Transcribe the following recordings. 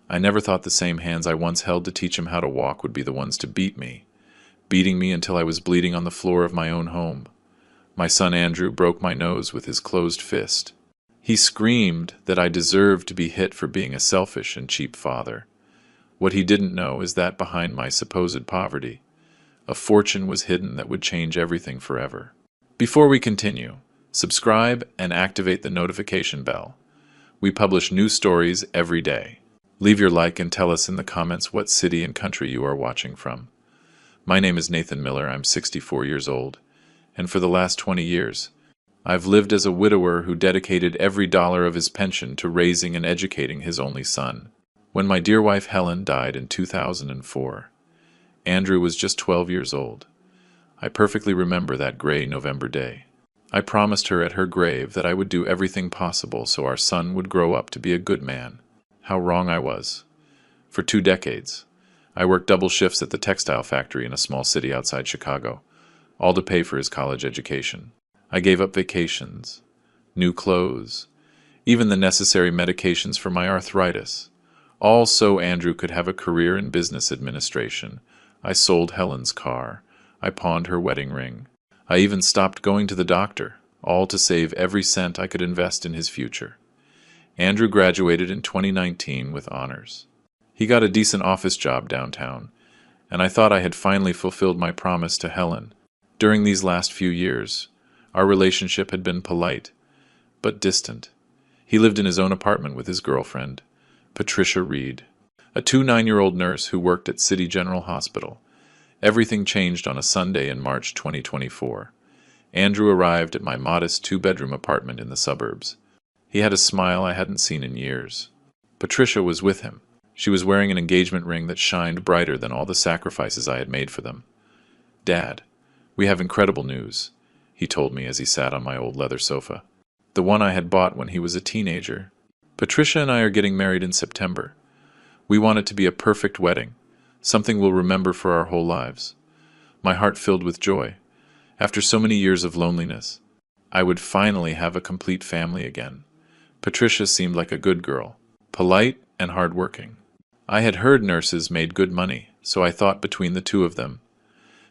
I never thought the same hands I once held to teach him how to walk would be the ones to beat me, beating me until I was bleeding on the floor of my own home. My son Andrew broke my nose with his closed fist. He screamed that I deserved to be hit for being a selfish and cheap father. What he didn't know is that behind my supposed poverty, a fortune was hidden that would change everything forever. Before we continue, subscribe and activate the notification bell. We publish new stories every day. Leave your like and tell us in the comments what city and country you are watching from. My name is Nathan Miller. I'm 64 years old, and for the last 20 years, I've lived as a widower who dedicated every dollar of his pension to raising and educating his only son. When my dear wife Helen died in 2004, Andrew was just 12 years old. I perfectly remember that gray November day. I promised her at her grave that I would do everything possible so our son would grow up to be a good man. How wrong I was. For 2 decades, I worked double shifts at the textile factory in a small city outside Chicago, all to pay for his college education. I gave up vacations, new clothes, even the necessary medications for my arthritis, all so Andrew could have a career in business administration. I sold Helen's car. I pawned her wedding ring. I even stopped going to the doctor, all to save every cent I could invest in his future. Andrew graduated in 2019 with honors. He got a decent office job downtown, and I thought I had finally fulfilled my promise to Helen. During these last few years, our relationship had been polite, but distant. He lived in his own apartment with his girlfriend, Patricia Reed, a 9-year-old nurse who worked at City General Hospital. Everything changed on a Sunday in March 2024. Andrew arrived at my modest 2-bedroom apartment in the suburbs. He had a smile I hadn't seen in years. Patricia was with him. She was wearing an engagement ring that shined brighter than all the sacrifices I had made for them. "Dad, we have incredible news," he told me as he sat on my old leather sofa, the one I had bought when he was a teenager. "Patricia and I are getting married in September. We want it to be a perfect wedding, something we'll remember for our whole lives." My heart filled with joy. After so many years of loneliness, I would finally have a complete family again. Patricia seemed like a good girl, polite and hardworking. I had heard nurses made good money, so I thought between the two of them,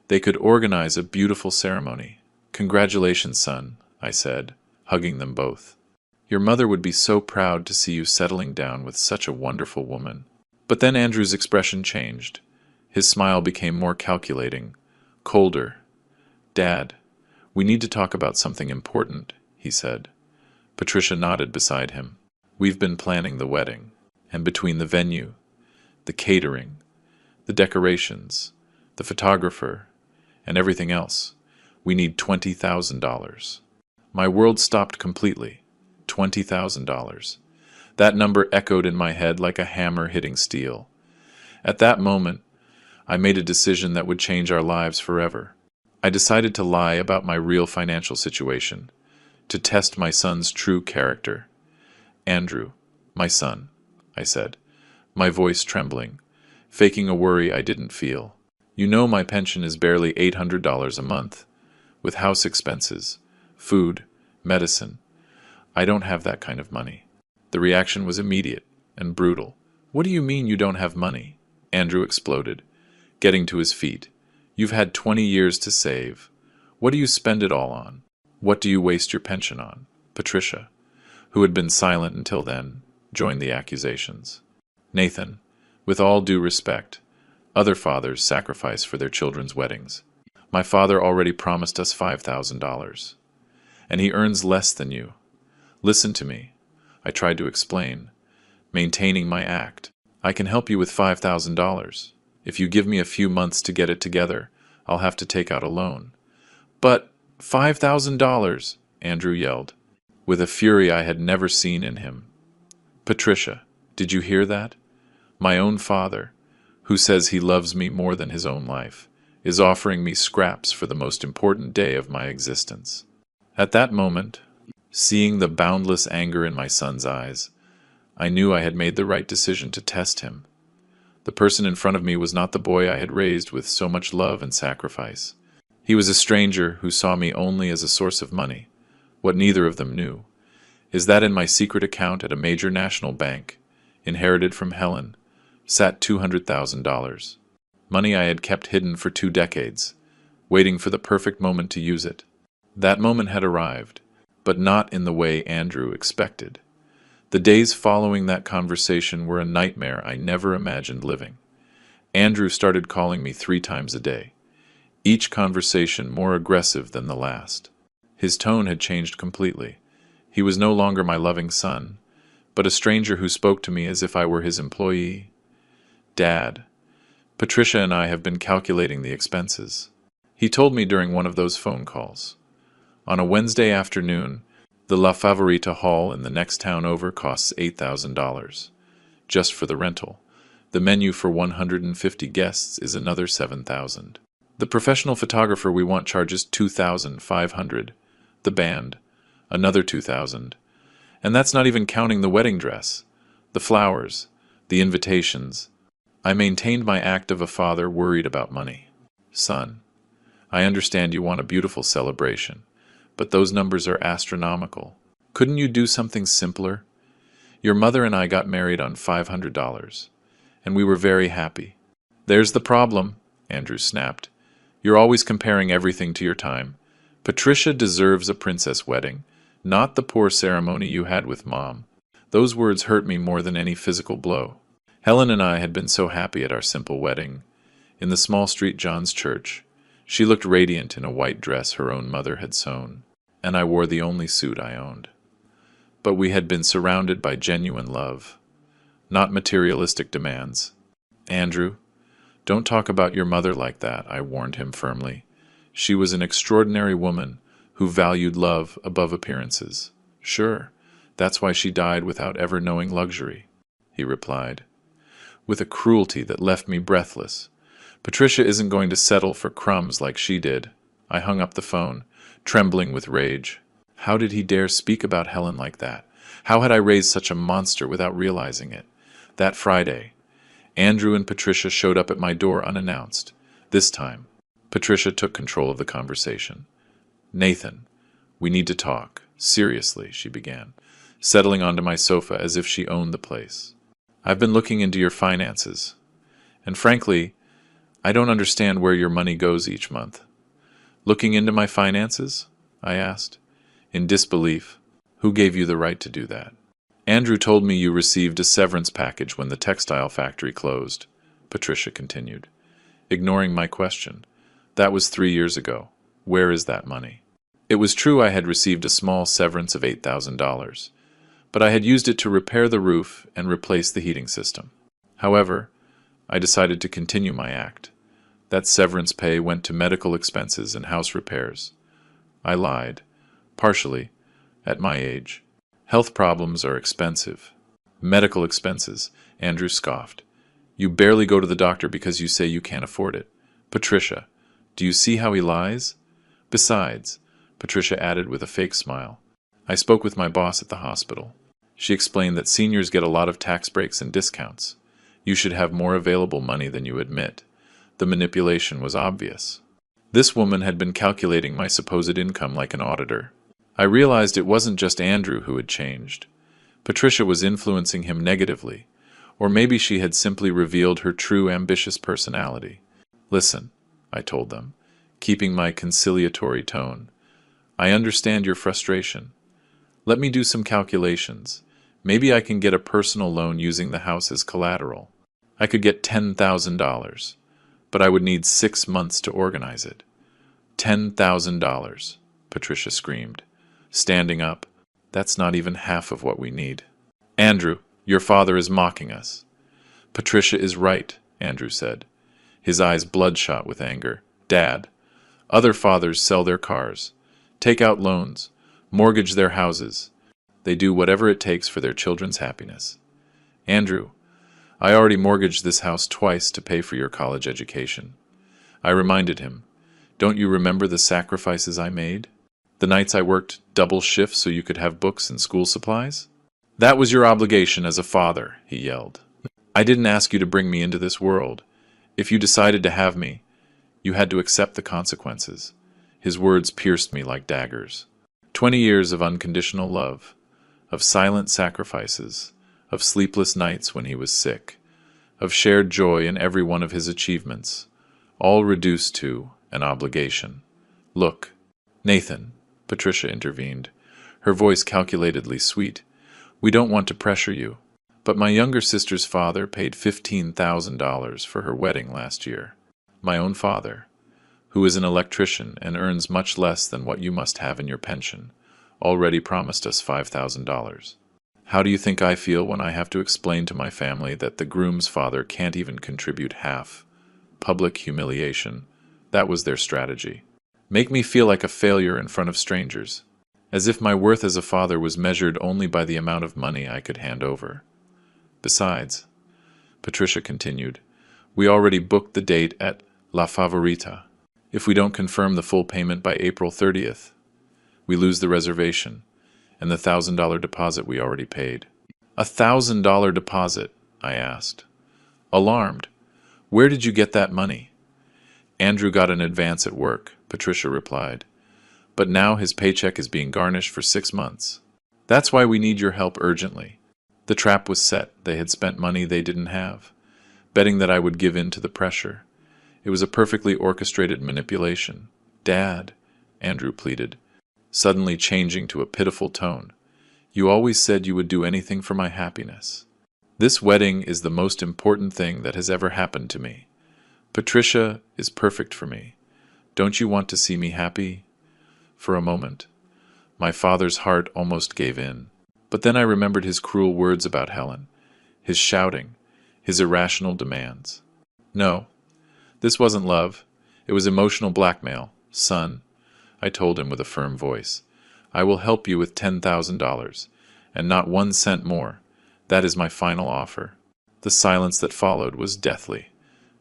they could organize a beautiful ceremony. "Congratulations, son," I said, hugging them both. "Your mother would be so proud to see you settling down with such a wonderful woman." But then Andrew's expression changed. His smile became more calculating, colder. "Dad, we need to talk about something important," he said. Patricia nodded beside him. "We've been planning the wedding, and between the venue, the catering, the decorations, the photographer, and everything else, we need $20,000. My world stopped completely. $20,000. That number echoed in my head like a hammer hitting steel. At that moment, I made a decision that would change our lives forever. I decided to lie about my real financial situation, to test my son's true character. "Andrew, my son," I said, my voice trembling, faking a worry I didn't feel. "You know my pension is barely $800 a month, with house expenses, food, medicine. I don't have that kind of money." The reaction was immediate and brutal. "What do you mean you don't have money?" Andrew exploded, getting to his feet. "You've had 20 years to save. What do you spend it all on? What do you waste your pension on?" Patricia, who had been silent until then, joined the accusations. "Nathan, with all due respect, other fathers sacrifice for their children's weddings. My father already promised us $5,000, and he earns less than you. Listen to me," I tried to explain, maintaining my act. "I can help you with $5,000. If you give me a few months to get it together, I'll have to take out a loan." "But $5,000, Andrew yelled, with a fury I had never seen in him. "Patricia, did you hear that? My own father, who says he loves me more than his own life, is offering me scraps for the most important day of my existence." At that moment, seeing the boundless anger in my son's eyes, I knew I had made the right decision to test him. The person in front of me was not the boy I had raised with so much love and sacrifice. He was a stranger who saw me only as a source of money. What neither of them knew is that in my secret account at a major national bank, inherited from Helen, sat $200,000. Money I had kept hidden for 2 decades, waiting for the perfect moment to use it. That moment had arrived, but not in the way Andrew expected. The days following that conversation were a nightmare I never imagined living. Andrew started calling me 3 times a day, each conversation more aggressive than the last. His tone had changed completely. He was no longer my loving son, but a stranger who spoke to me as if I were his employee. Dad, Patricia and I have been calculating the expenses. He told me during one of those phone calls. On a Wednesday afternoon, the La Favorita Hall in the next town over costs $8,000, just for the rental. The menu for 150 guests is another $7,000. The professional photographer we want charges $2,500. The band, another $2,000. And that's not even counting the wedding dress, the flowers, the invitations. I maintained my act of a father worried about money. Son, I understand you want a beautiful celebration, but those numbers are astronomical. Couldn't you do something simpler? Your mother and I got married on $500, and we were very happy. There's the problem, Andrew snapped. You're always comparing everything to your time. Patricia deserves a princess wedding, not the poor ceremony you had with Mom. Those words hurt me more than any physical blow. Helen and I had been so happy at our simple wedding. In the small street John's church, she looked radiant in a white dress her own mother had sewn, and I wore the only suit I owned. But we had been surrounded by genuine love, not materialistic demands. Andrew, don't talk about your mother like that, I warned him firmly. She was an extraordinary woman who valued love above appearances. Sure, that's why she died without ever knowing luxury, he replied, with a cruelty that left me breathless. Patricia isn't going to settle for crumbs like she did. I hung up the phone, trembling with rage. How did he dare speak about Helen like that? How had I raised such a monster without realizing it? That Friday, Andrew and Patricia showed up at my door unannounced. This time, Patricia took control of the conversation. Nathan, we need to talk. Seriously, she began, settling onto my sofa as if she owned the place. I've been looking into your finances, and frankly, I don't understand where your money goes each month. Looking into my finances? I asked, in disbelief. Who gave you the right to do that? Andrew told me you received a severance package when the textile factory closed, Patricia continued, ignoring my question. That was 3 years ago. Where is that money? It was true I had received a small severance of $8,000, but I had used it to repair the roof and replace the heating system. However, I decided to continue my act. That severance pay went to medical expenses and house repairs. I lied, partially, at my age. Health problems are expensive. Medical expenses, Andrew scoffed. You barely go to the doctor because you say you can't afford it. Patricia, do you see how he lies? Besides, Patricia added with a fake smile, I spoke with my boss at the hospital. She explained that seniors get a lot of tax breaks and discounts. You should have more available money than you admit. The manipulation was obvious. This woman had been calculating my supposed income like an auditor. I realized it wasn't just Andrew who had changed. Patricia was influencing him negatively, or maybe she had simply revealed her true ambitious personality. Listen, I told them, keeping my conciliatory tone. I understand your frustration. Let me do some calculations. Maybe I can get a personal loan using the house as collateral. I could get $10,000, but I would need 6 months to organize it. $10,000, Patricia screamed, standing up. That's not even half of what we need. Andrew, your father is mocking us. Patricia is right, Andrew said, his eyes bloodshot with anger. Dad, other fathers sell their cars, take out loans, mortgage their houses. They do whatever it takes for their children's happiness. Andrew, I already mortgaged this house twice to pay for your college education. I reminded him, don't you remember the sacrifices I made? The nights I worked double shifts so you could have books and school supplies? That was your obligation as a father, he yelled. I didn't ask you to bring me into this world. If you decided to have me, you had to accept the consequences. His words pierced me like daggers. 20 years of unconditional love, of silent sacrifices, of sleepless nights when he was sick. of shared joy in every one of his achievements, all reduced to an obligation. Look, Nathan, Patricia intervened, her voice calculatedly sweet. We don't want to pressure you, but my younger sister's father paid $15,000 for her wedding last year. My own father, who is an electrician and earns much less than what you must have in your pension, already promised us $5,000. How do you think I feel when I have to explain to my family that the groom's father can't even contribute half? Public humiliation. That was their strategy. Make me feel like a failure in front of strangers, as if my worth as a father was measured only by the amount of money I could hand over. Besides, Patricia continued, we already booked the date at La Favorita. If we don't confirm the full payment by April 30th, we lose the reservation and the $1,000 deposit we already paid. $1,000 deposit, I asked. Alarmed. Where did you get that money? Andrew got an advance at work, Patricia replied. But now his paycheck is being garnished for 6 months. That's why we need your help urgently. The trap was set. They had spent money they didn't have, betting that I would give in to the pressure. It was a perfectly orchestrated manipulation. Dad, Andrew pleaded, suddenly changing to a pitiful tone. You always said you would do anything for my happiness. This wedding is the most important thing that has ever happened to me. Patricia is perfect for me. Don't you want to see me happy? For a moment, my father's heart almost gave in. But then I remembered his cruel words about Helen, his shouting, his irrational demands. No, this wasn't love. It was emotional blackmail. Son, I told him with a firm voice, I will help you with $10,000, and not 1 cent more. That is my final offer. The silence that followed was deathly.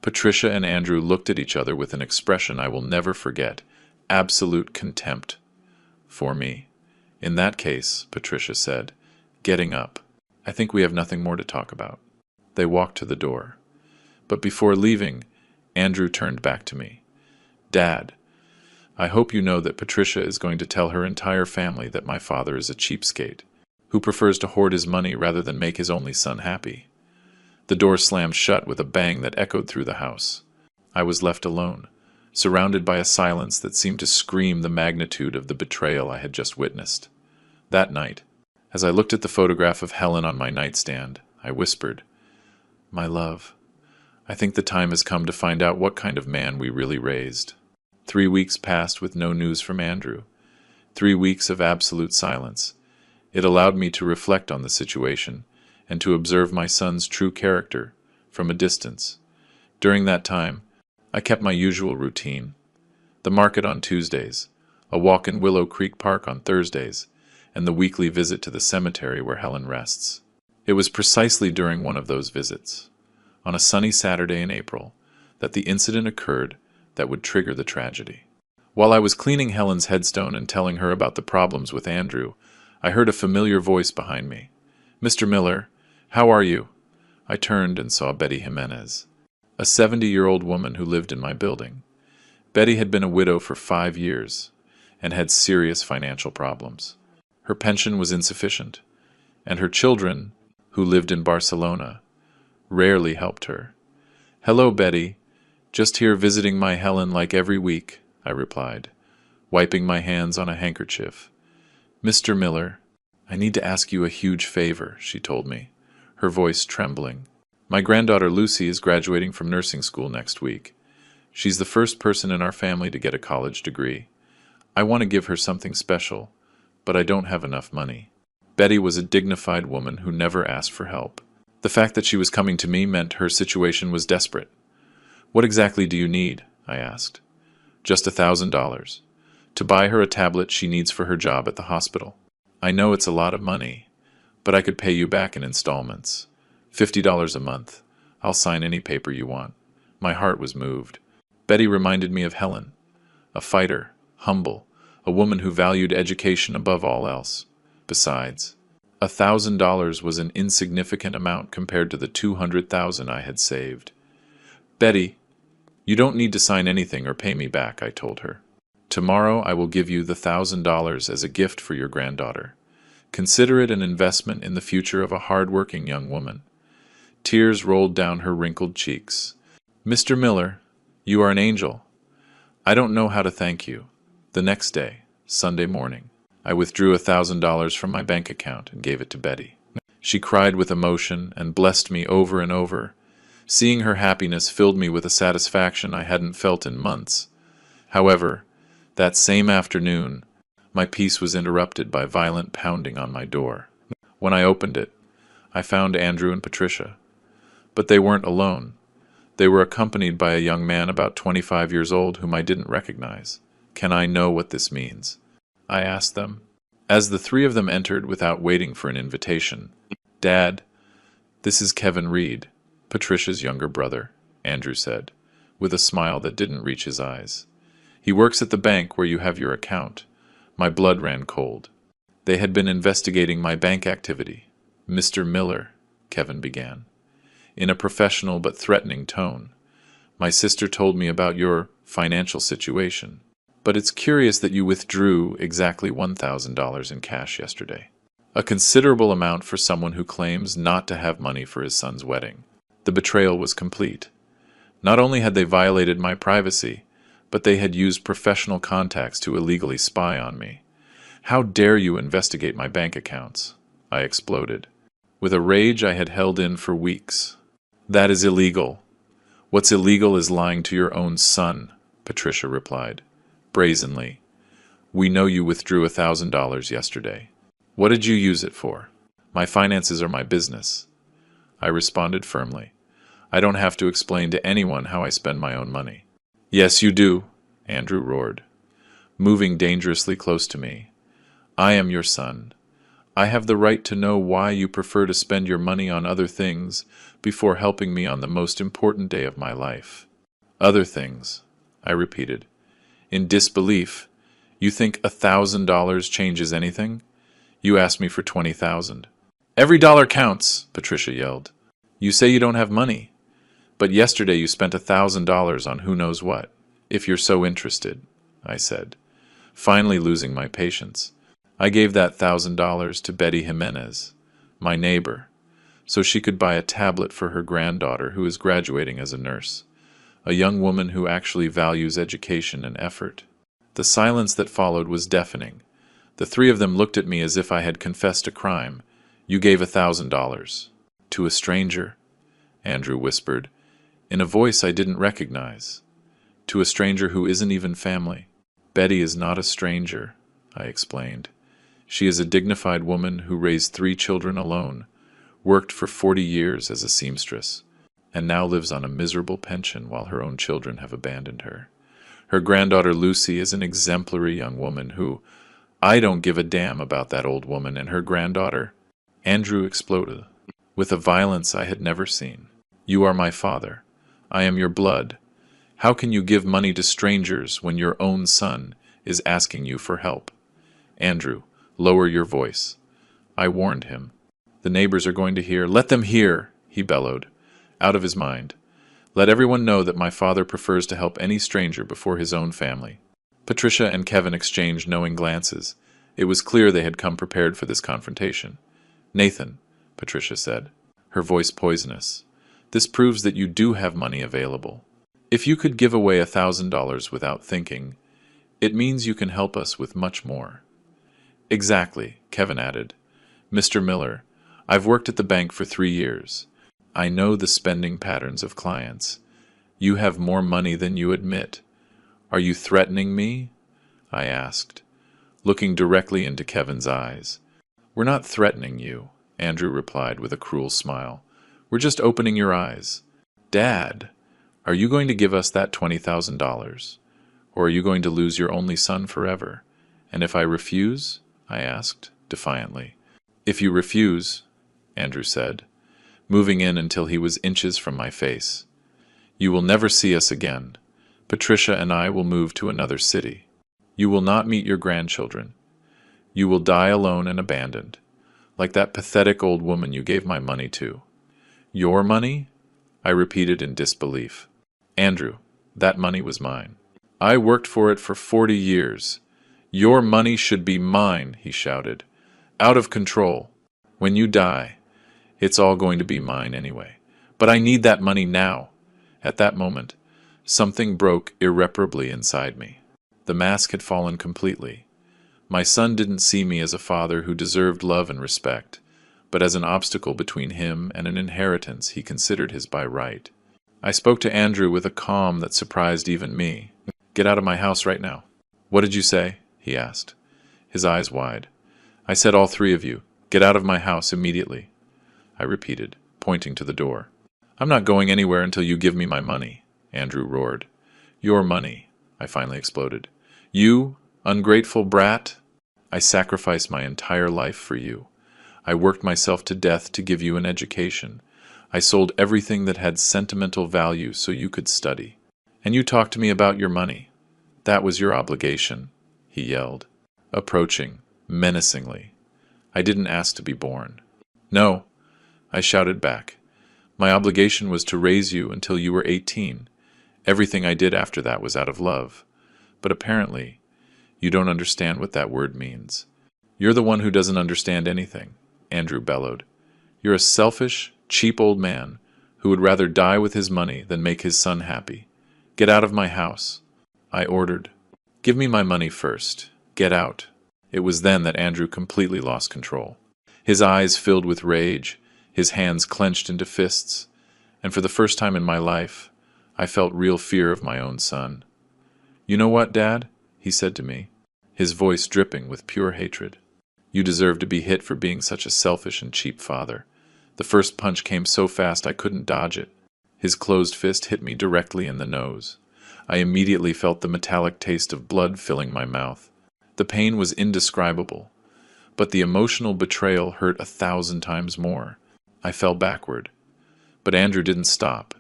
Patricia and Andrew looked at each other with an expression I will never forget, absolute contempt for me. In that case, Patricia said, getting up, I think we have nothing more to talk about. They walked to the door. But before leaving, Andrew turned back to me. Dad, I hope you know that Patricia is going to tell her entire family that my father is a cheapskate, who prefers to hoard his money rather than make his only son happy. The door slammed shut with a bang that echoed through the house. I was left alone, surrounded by a silence that seemed to scream the magnitude of the betrayal I had just witnessed. That night, as I looked at the photograph of Helen on my nightstand, I whispered, My love, I think the time has come to find out what kind of man we really raised. 3 weeks passed with no news from Andrew. 3 weeks of absolute silence. It allowed me to reflect on the situation and to observe my son's true character from a distance. During that time, I kept my usual routine. The market on Tuesdays, a walk in Willow Creek Park on Thursdays, and the weekly visit to the cemetery where Helen rests. It was precisely during one of those visits, on a sunny Saturday in April, that the incident occurred that would trigger the tragedy. While I was cleaning Helen's headstone and telling her about the problems with Andrew, I heard a familiar voice behind me. Mr. Miller, how are you? I turned and saw Betty Jimenez, a 70-year-old woman who lived in my building. Betty had been a widow for 5 years and had serious financial problems. Her pension was insufficient, and her children, who lived in Barcelona, rarely helped her. Hello, Betty. Just here visiting my Helen like every week, I replied, wiping my hands on a handkerchief. Mr. Miller, I need to ask you a huge favor, she told me, her voice trembling. My granddaughter Lucy is graduating from nursing school next week. She's the first person in our family to get a college degree. I want to give her something special, but I don't have enough money. Betty was a dignified woman who never asked for help. The fact that she was coming to me meant her situation was desperate. What exactly do you need? I asked. Just $1,000. To buy her a tablet she needs for her job at the hospital. I know it's a lot of money, but I could pay you back in installments. $50 a month. I'll sign any paper you want. My heart was moved. Betty reminded me of Helen, a fighter, humble, a woman who valued education above all else. Besides, $1,000 was an insignificant amount compared to the $200,000 I had saved. Betty, you don't need to sign anything or pay me back, I told her. Tomorrow I will give you the $1,000 as a gift for your granddaughter. Consider it an investment in the future of a hard-working young woman. Tears rolled down her wrinkled cheeks. "Mr. Miller, you are an angel. I don't know how to thank you." The next day, Sunday morning, I withdrew $1,000 from my bank account and gave it to Betty. She cried with emotion and blessed me over and over. Seeing her happiness filled me with a satisfaction I hadn't felt in months. However, that same afternoon, my peace was interrupted by violent pounding on my door. When I opened it, I found Andrew and Patricia. But they weren't alone. They were accompanied by a young man about 25 years old whom I didn't recognize. "Can I know what this means?" I asked them. As the three of them entered without waiting for an invitation, "Dad, this is Kevin Reed, Patricia's younger brother," Andrew said, with a smile that didn't reach his eyes. "He works at the bank where you have your account." My blood ran cold. They had been investigating my bank activity. "Mr. Miller," Kevin began, in a professional but threatening tone, "my sister told me about your financial situation, but it's curious that you withdrew exactly $1,000 in cash yesterday. A considerable amount for someone who claims not to have money for his son's wedding." The betrayal was complete. Not only had they violated my privacy, but they had used professional contacts to illegally spy on me. "How dare you investigate my bank accounts?" I exploded, with a rage I had held in for weeks. "That is illegal. What's illegal is lying to your own son," Patricia replied, brazenly. "We know you withdrew $1,000 yesterday. What did you use it for?" "My finances are my business," I responded firmly. "I don't have to explain to anyone how I spend my own money." "Yes, you do," Andrew roared, moving dangerously close to me. "I am your son. I have the right to know why you prefer to spend your money on other things before helping me on the most important day of my life." "Other things," I repeated, in disbelief. "You think $1,000 changes anything? You asked me for 20,000. "Every dollar counts," Patricia yelled. "You say you don't have money, but yesterday you spent $1,000 on who knows what." "If you're so interested," I said, finally losing my patience. "I gave that $1,000 to Betty Jimenez, my neighbor, so she could buy a tablet for her granddaughter who is graduating as a nurse, a young woman who actually values education and effort." The silence that followed was deafening. The three of them looked at me as if I had confessed a crime. "You gave $1,000 to a stranger," Andrew whispered, in a voice I didn't recognize. "To a stranger who isn't even family." "Betty is not a stranger," I explained. "She is a dignified woman who raised 3 children alone, worked for 40 years as a seamstress, and now lives on a miserable pension while her own children have abandoned her. Her granddaughter Lucy is an exemplary young woman who— I don't give a damn about that old woman and her granddaughter." Andrew exploded, with a violence I had never seen. "You are my father. I am your blood. How can you give money to strangers when your own son is asking you for help?" "Andrew, lower your voice," I warned him. "The neighbors are going to hear." "Let them hear," he bellowed, out of his mind. "Let everyone know that my father prefers to help any stranger before his own family." Patricia and Kevin exchanged knowing glances. It was clear they had come prepared for this confrontation. "Nathan," Patricia said, her voice poisonous, "this proves that you do have money available. If you could give away $1,000 without thinking, it means you can help us with much more." "Exactly," Kevin added. "Mr. Miller, I've worked at the bank for 3 years. I know the spending patterns of clients. You have more money than you admit. Are you threatening me?" I asked, looking directly into Kevin's eyes. "We're not threatening you," Andrew replied with a cruel smile. "We're just opening your eyes. Dad, are you going to give us that $20,000? Or are you going to lose your only son forever? And if I refuse?" I asked, defiantly. "If you refuse," Andrew said, moving in until he was inches from my face, "you will never see us again. Patricia and I will move to another city. You will not meet your grandchildren. You will die alone and abandoned, like that pathetic old woman you gave my money to." "Your money?" I repeated in disbelief. "Andrew, that money was mine. I worked for it for 40 years. Your money should be mine," he shouted. "Out of control. When you die, it's all going to be mine anyway. But I need that money now. At that moment, something broke irreparably inside me. The mask had fallen completely. My son didn't see me as a father who deserved love and respect, but as an obstacle between him and an inheritance he considered his by right. I spoke to Andrew with a calm that surprised even me. "Get out of my house right now." "What did you say?" he asked, his eyes wide. "I said all three of you, get out of my house immediately," I repeated, pointing to the door. "I'm not going anywhere until you give me my money," Andrew roared. "Your money," I finally exploded. "You, ungrateful brat! I sacrificed my entire life for you. I worked myself to death to give you an education. I sold everything that had sentimental value so you could study. And you talked to me about your money. That was your obligation," he yelled, approaching menacingly. I didn't ask to be born. "No," I shouted back. "My obligation was to raise you until you were 18. Everything I did after that was out of love. But apparently, you don't understand what that word means." "You're the one who doesn't understand anything," Andrew bellowed. "You're a selfish, cheap old man who would rather die with his money than make his son happy. Get out of my house," I ordered. "Give me my money first. Get out." It was then that Andrew completely lost control. His eyes filled with rage, his hands clenched into fists, and for the first time in my life, I felt real fear of my own son. "You know what, Dad?" he said to me, his voice dripping with pure hatred. "You deserve to be hit for being such a selfish and cheap father. The first punch came so fast I couldn't dodge it." His closed fist hit me directly in the nose. I immediately felt the metallic taste of blood filling my mouth. The pain was indescribable, but the emotional betrayal hurt 1,000 times more. I fell backward. But Andrew didn't stop.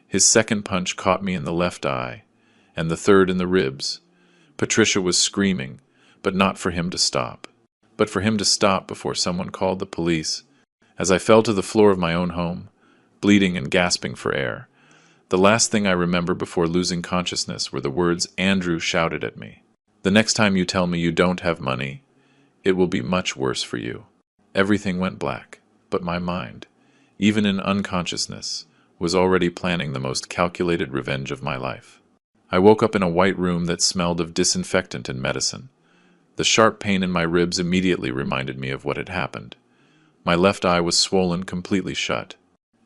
His second punch caught me in the left eye, and the third in the ribs. Patricia was screaming, but not for him to stop. But for him to stop before someone called the police. As I fell to the floor of my own home, bleeding and gasping for air, the last thing I remember before losing consciousness were the words Andrew shouted at me. "The next time you tell me you don't have money, it will be much worse for you." Everything went black, but my mind, even in unconsciousness, was already planning the most calculated revenge of my life. I woke up in a white room that smelled of disinfectant and medicine. The sharp pain in my ribs immediately reminded me of what had happened. My left eye was swollen completely shut,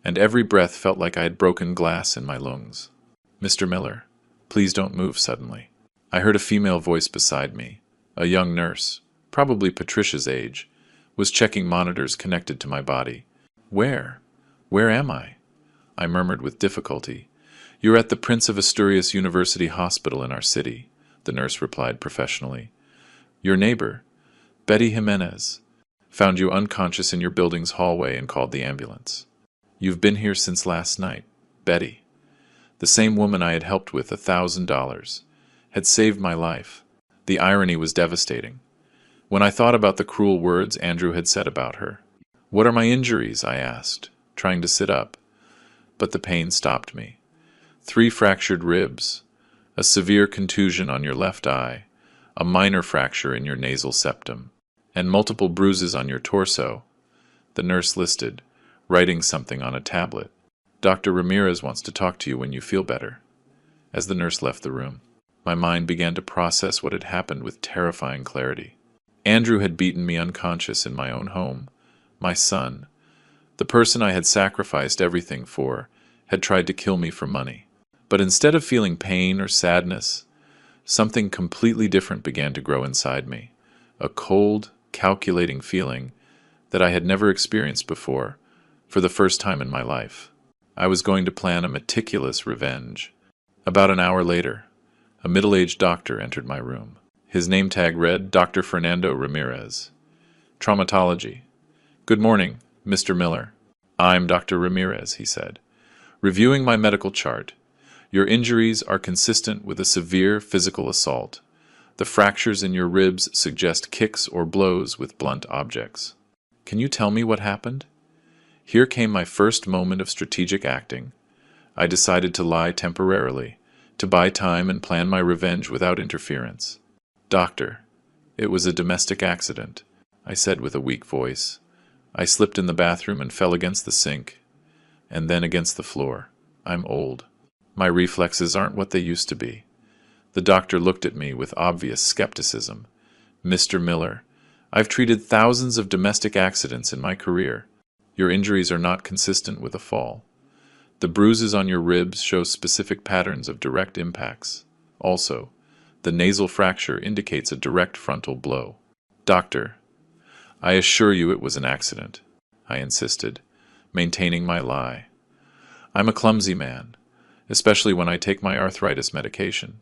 and every breath felt like I had broken glass in my lungs. "Mr. Miller, please don't move suddenly." I heard a female voice beside me. A young nurse, probably Patricia's age, was checking monitors connected to my body. "Where? Where am I?" I murmured with difficulty. "You're at the Prince of Asturias University Hospital in our city," the nurse replied professionally. "Your neighbor, Betty Jimenez, found you unconscious in your building's hallway and called the ambulance. You've been here since last night. Betty, the same woman I had helped with $1,000, had saved my life." The irony was devastating. When I thought about the cruel words Andrew had said about her. "What are my injuries?" I asked, trying to sit up. But the pain stopped me. 3 fractured ribs, a severe contusion on your left eye, a minor fracture in your nasal septum, and multiple bruises on your torso, the nurse listed, writing something on a tablet. "Dr. Ramirez wants to talk to you when you feel better." As the nurse left the room, my mind began to process what had happened with terrifying clarity. Andrew had beaten me unconscious in my own home. My son, the person I had sacrificed everything for, had tried to kill me for money. But instead of feeling pain or sadness, something completely different began to grow inside me. A cold, calculating feeling that I had never experienced before, for the first time in my life. I was going to plan a meticulous revenge. About an hour later, a middle-aged doctor entered my room. His name tag read, "Dr. Fernando Ramirez. Traumatology." "Good morning, Mr. Miller." "I'm Dr. Ramirez," he said. "Reviewing my medical chart. Your injuries are consistent with a severe physical assault. The fractures in your ribs suggest kicks or blows with blunt objects." Can you tell me what happened? Here came my first moment of strategic acting. I decided to lie temporarily, to buy time and plan my revenge without interference. "Doctor, it was a domestic accident," I said with a weak voice. "I slipped in the bathroom and fell against the sink, and then against the floor. I'm old. My reflexes aren't what they used to be. The doctor looked at me with obvious skepticism. Mr. Miller, I've treated thousands of domestic accidents in my career. Your injuries are not consistent with a fall. The bruises on your ribs show specific patterns of direct impacts. Also, the nasal fracture indicates a direct frontal blow. Doctor, I assure you it was an accident, I insisted, maintaining my lie. I'm a clumsy man, especially when I take my arthritis medication.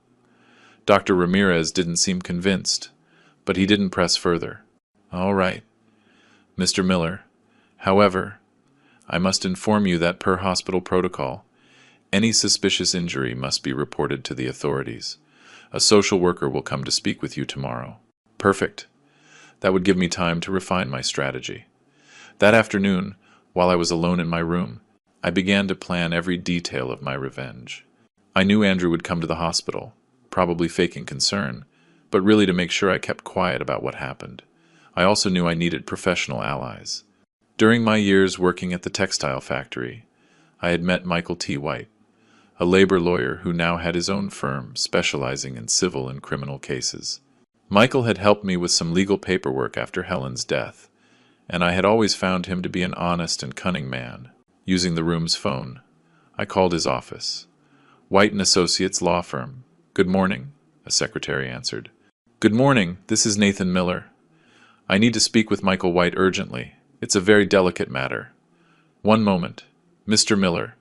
Dr. Ramirez didn't seem convinced, but he didn't press further. All right, Mr. Miller. However, I must inform you that per hospital protocol, any suspicious injury must be reported to the authorities. A social worker will come to speak with you tomorrow. Perfect. That would give me time to refine my strategy. That afternoon, while I was alone in my room, I began to plan every detail of my revenge. I knew Andrew would come to the hospital, probably faking concern, but really to make sure I kept quiet about what happened. I also knew I needed professional allies. During my years working at the textile factory, I had met Michael T. White, a labor lawyer who now had his own firm specializing in civil and criminal cases. Michael had helped me with some legal paperwork after Helen's death, and I had always found him to be an honest and cunning man. Using the room's phone, I called his office. White & Associates law firm. Good morning, a secretary answered. Good morning, this is Nathan Miller. I need to speak with Michael White urgently. It's a very delicate matter. One moment. Mr. Miller.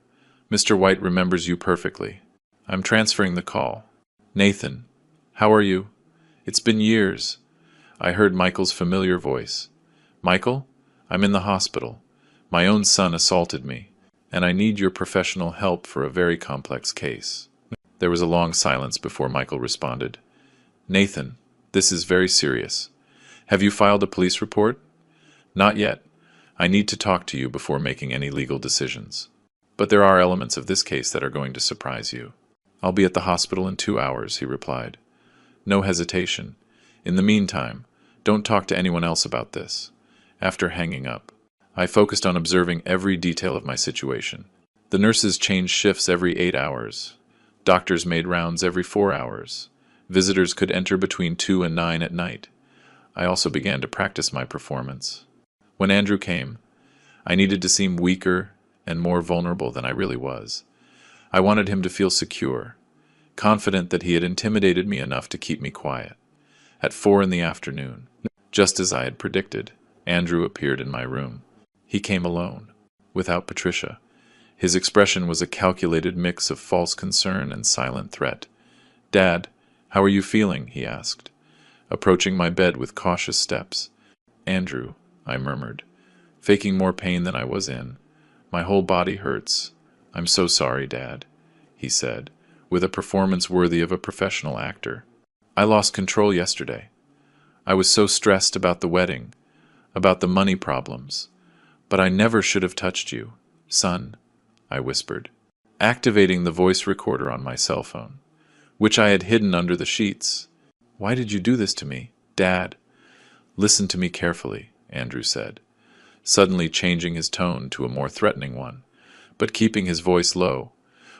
Mr. White remembers you perfectly. I'm transferring the call. Nathan, how are you? It's been years. I heard Michael's familiar voice. Michael, I'm in the hospital. My own son assaulted me, and I need your professional help for a very complex case. There was a long silence before Michael responded. Nathan, this is very serious. Have you filed a police report? Not yet. I need to talk to you before making any legal decisions. But there are elements of this case that are going to surprise you. I'll be at the hospital in 2 hours, he replied. No hesitation. In the meantime, don't talk to anyone else about this. After hanging up, I focused on observing every detail of my situation. The nurses changed shifts every 8 hours. Doctors made rounds every 4 hours. Visitors could enter between 2 and 9 at night. I also began to practice my performance. When Andrew came, I needed to seem weaker and more vulnerable than I really was. I wanted him to feel secure, confident that he had intimidated me enough to keep me quiet. At 4 in the afternoon, just as I had predicted, Andrew appeared in my room. He came alone, without Patricia. His expression was a calculated mix of false concern and silent threat. Dad, how are you feeling? He asked, approaching my bed with cautious steps. Andrew, I murmured, faking more pain than I was in. My whole body hurts. I'm so sorry, Dad, he said, with a performance worthy of a professional actor. I lost control yesterday. I was so stressed about the wedding, about the money problems. But I never should have touched you, son, I whispered, activating the voice recorder on my cell phone, which I had hidden under the sheets. Why did you do this to me, Dad? Listen to me carefully, Andrew said, suddenly changing his tone to a more threatening one, but keeping his voice low.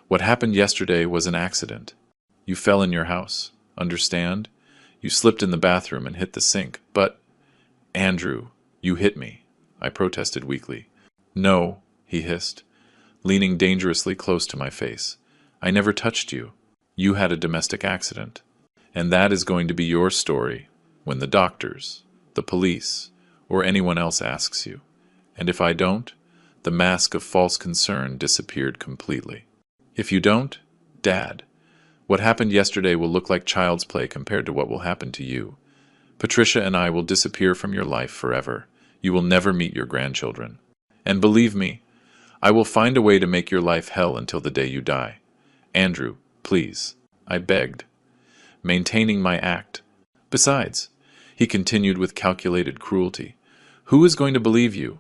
What happened yesterday was an accident. You fell in your house, understand? You slipped in the bathroom and hit the sink, but... Andrew, you hit me, I protested weakly. No, he hissed, leaning dangerously close to my face. I never touched you. You had a domestic accident. And that is going to be your story when the doctors, the police, or anyone else asks you. And if I don't, the mask of false concern disappeared completely. If you don't, Dad, what happened yesterday will look like child's play compared to what will happen to you. Patricia and I will disappear from your life forever. You will never meet your grandchildren. And believe me, I will find a way to make your life hell until the day you die. Andrew, please, I begged, maintaining my act. Besides, he continued with calculated cruelty, who is going to believe you?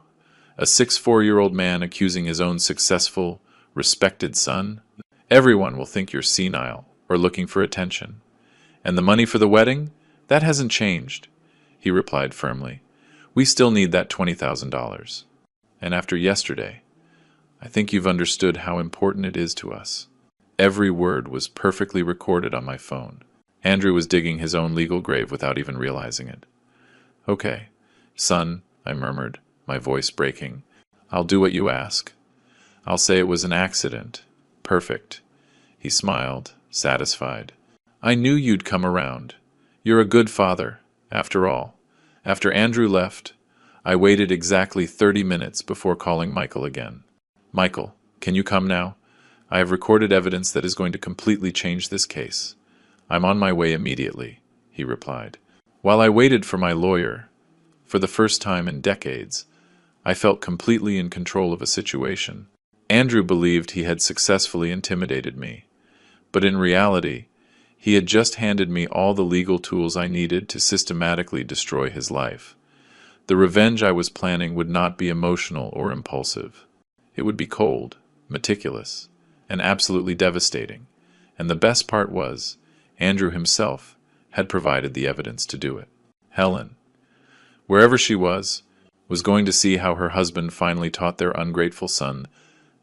A 6'4" man accusing his own successful, respected son? Everyone will think you're senile or looking for attention. And the money for the wedding? That hasn't changed, he replied firmly. We still need that $20,000. And after yesterday, I think you've understood how important it is to us. Every word was perfectly recorded on my phone. Andrew was digging his own legal grave without even realizing it. Okay, son, I murmured, my voice breaking. I'll do what you ask. I'll say it was an accident. Perfect. He smiled, satisfied. I knew you'd come around. You're a good father, after all. After Andrew left, I waited exactly 30 minutes before calling Michael again. Michael, can you come now? I have recorded evidence that is going to completely change this case. I'm on my way immediately, he replied. While I waited for my lawyer, for the first time in decades, I felt completely in control of a situation. Andrew believed he had successfully intimidated me, but in reality, he had just handed me all the legal tools I needed to systematically destroy his life. The revenge I was planning would not be emotional or impulsive. It would be cold, meticulous, and absolutely devastating. And the best part was, Andrew himself had provided the evidence to do it. Helen, wherever she was going to see how her husband finally taught their ungrateful son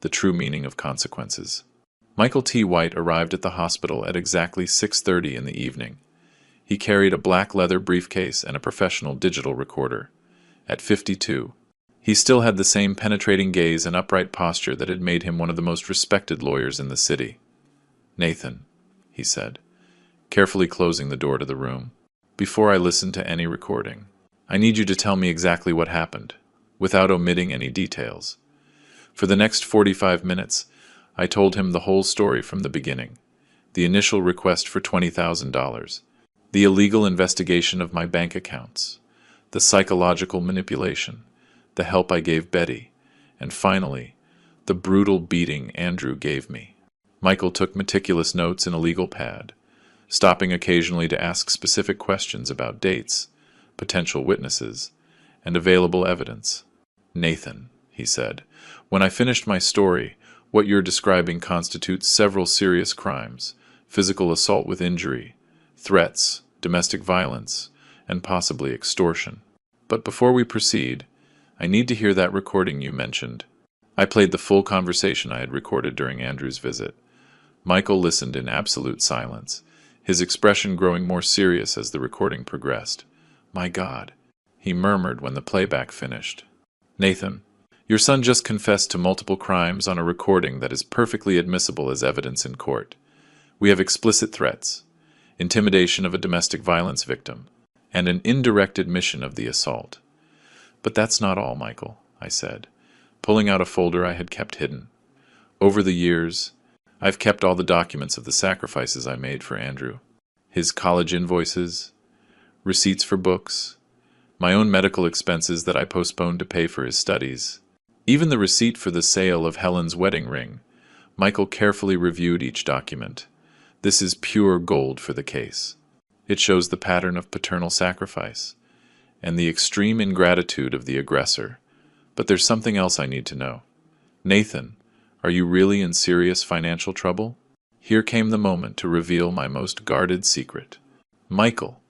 the true meaning of consequences. Michael T. White arrived at the hospital at exactly 6:30 in the evening. He carried a black leather briefcase and a professional digital recorder. At 52, he still had the same penetrating gaze and upright posture that had made him one of the most respected lawyers in the city. Nathan, he said, carefully closing the door to the room, before I listen to any recording, I need you to tell me exactly what happened, without omitting any details. For the next 45 minutes, I told him the whole story from the beginning. The initial request for $20,000, the illegal investigation of my bank accounts, the psychological manipulation, the help I gave Betty, and finally, the brutal beating Andrew gave me. Michael took meticulous notes in a legal pad, stopping occasionally to ask specific questions about dates, potential witnesses, and available evidence. Nathan, he said, when I finished my story, what you're describing constitutes several serious crimes: physical assault with injury, threats, domestic violence, and possibly extortion. But before we proceed, I need to hear that recording you mentioned. I played the full conversation I had recorded during Andrew's visit. Michael listened in absolute silence, his expression growing more serious as the recording progressed. My God, he murmured when the playback finished. Nathan, your son just confessed to multiple crimes on a recording that is perfectly admissible as evidence in court. We have explicit threats, intimidation of a domestic violence victim, and an indirect admission of the assault. But that's not all, Michael, I said, pulling out a folder I had kept hidden. Over the years, I've kept all the documents of the sacrifices I made for Andrew. His college invoices, receipts for books, my own medical expenses that I postponed to pay for his studies, even the receipt for the sale of Helen's wedding ring. Michael carefully reviewed each document. This is pure gold for the case. It shows the pattern of paternal sacrifice and the extreme ingratitude of the aggressor. But there's something else I need to know. Nathan, are you really in serious financial trouble? Here came the moment to reveal my most guarded secret. Michael,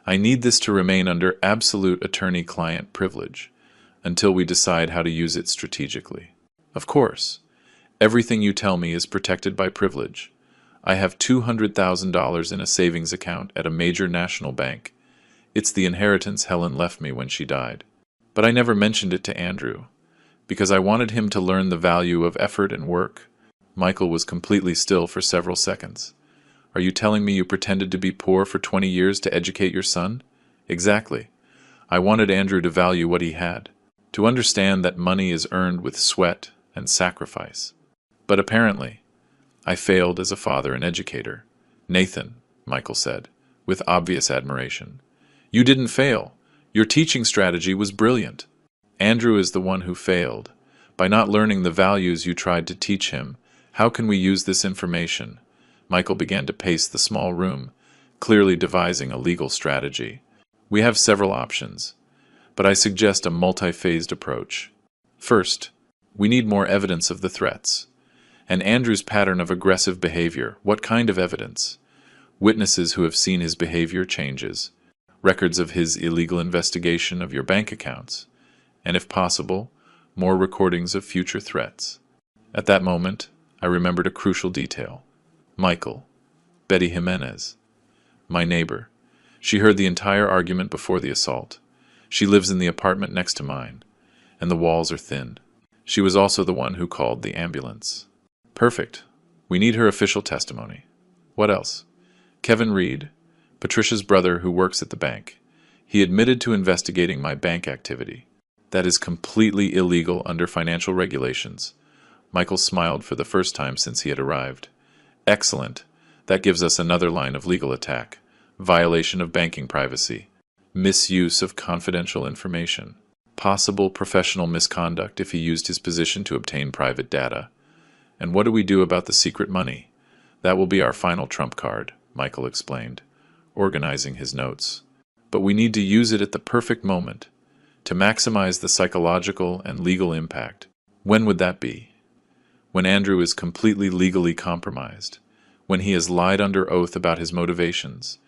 I need this to remain under absolute attorney-client privilege until we decide how to use it strategically. Of course, everything you tell me is protected by privilege. I have $200,000 in a savings account at a major national bank. It's the inheritance Helen left me when she died. But I never mentioned it to Andrew, because I wanted him to learn the value of effort and work. Michael was completely still for several seconds. Are you telling me you pretended to be poor for 20 years to educate your son? Exactly. I wanted Andrew to value what he had, to understand that money is earned with sweat and sacrifice. But apparently, I failed as a father and educator. Nathan, Michael said, with obvious admiration. You didn't fail. Your teaching strategy was brilliant. Andrew is the one who failed. By not learning the values you tried to teach him, how can we use this information? Michael began to pace the small room, clearly devising a legal strategy. We have several options, but I suggest a multi-phased approach. First, we need more evidence of the threats. And Andrew's pattern of aggressive behavior, what kind of evidence? Witnesses who have seen his behavior changes, records of his illegal investigation of your bank accounts, and if possible, more recordings of future threats. At that moment, I remembered a crucial detail. Michael, Betty Jimenez, my neighbor. She heard the entire argument before the assault. She lives in the apartment next to mine, and the walls are thin. She was also the one who called the ambulance. Perfect. We need her official testimony. What else? Kevin Reed, Patricia's brother who works at the bank. He admitted to investigating my bank activity. That is completely illegal under financial regulations. Michael smiled for the first time since he had arrived. Excellent. That gives us another line of legal attack. Violation of banking privacy. Misuse of confidential information. Possible professional misconduct if he used his position to obtain private data. And what do we do about the secret money? That will be our final trump card, Michael explained, organizing his notes. But we need to use it at the perfect moment, to maximize the psychological and legal impact. When would that be? When Andrew is completely legally compromised, when he has lied under oath about his motivations,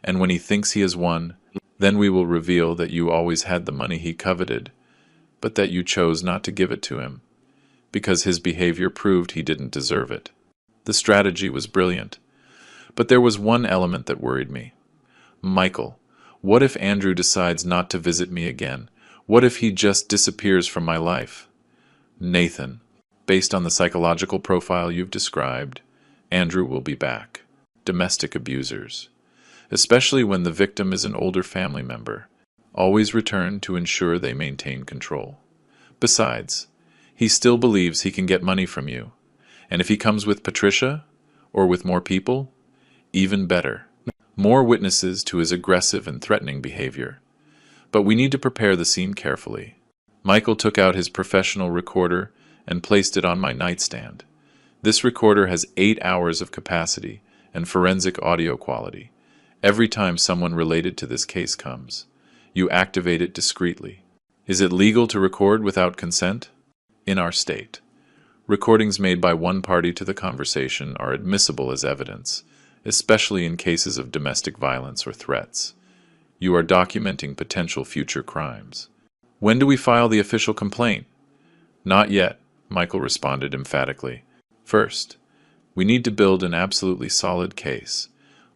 and when he thinks he has won, then we will reveal that you always had the money he coveted, but that you chose not to give it to him, because his behavior proved he didn't deserve it. The strategy was brilliant, but there was one element that worried me. Michael, what if Andrew decides not to visit me again? What if he just disappears from my life? Nathan, based on the psychological profile you've described, Andrew will be back. Domestic abusers, especially when the victim is an older family member, always return to ensure they maintain control. Besides, he still believes he can get money from you, and if he comes with Patricia, or with more people, even better. More witnesses to his aggressive and threatening behavior. But we need to prepare the scene carefully. Michael took out his professional recorder and placed it on my nightstand. This recorder has 8 hours of capacity and forensic audio quality. Every time someone related to this case comes, you activate it discreetly. Is it legal to record without consent? In our state, recordings made by one party to the conversation are admissible as evidence, especially in cases of domestic violence or threats. You are documenting potential future crimes. When do we file the official complaint? Not yet, Michael responded emphatically. First, we need to build an absolutely solid case.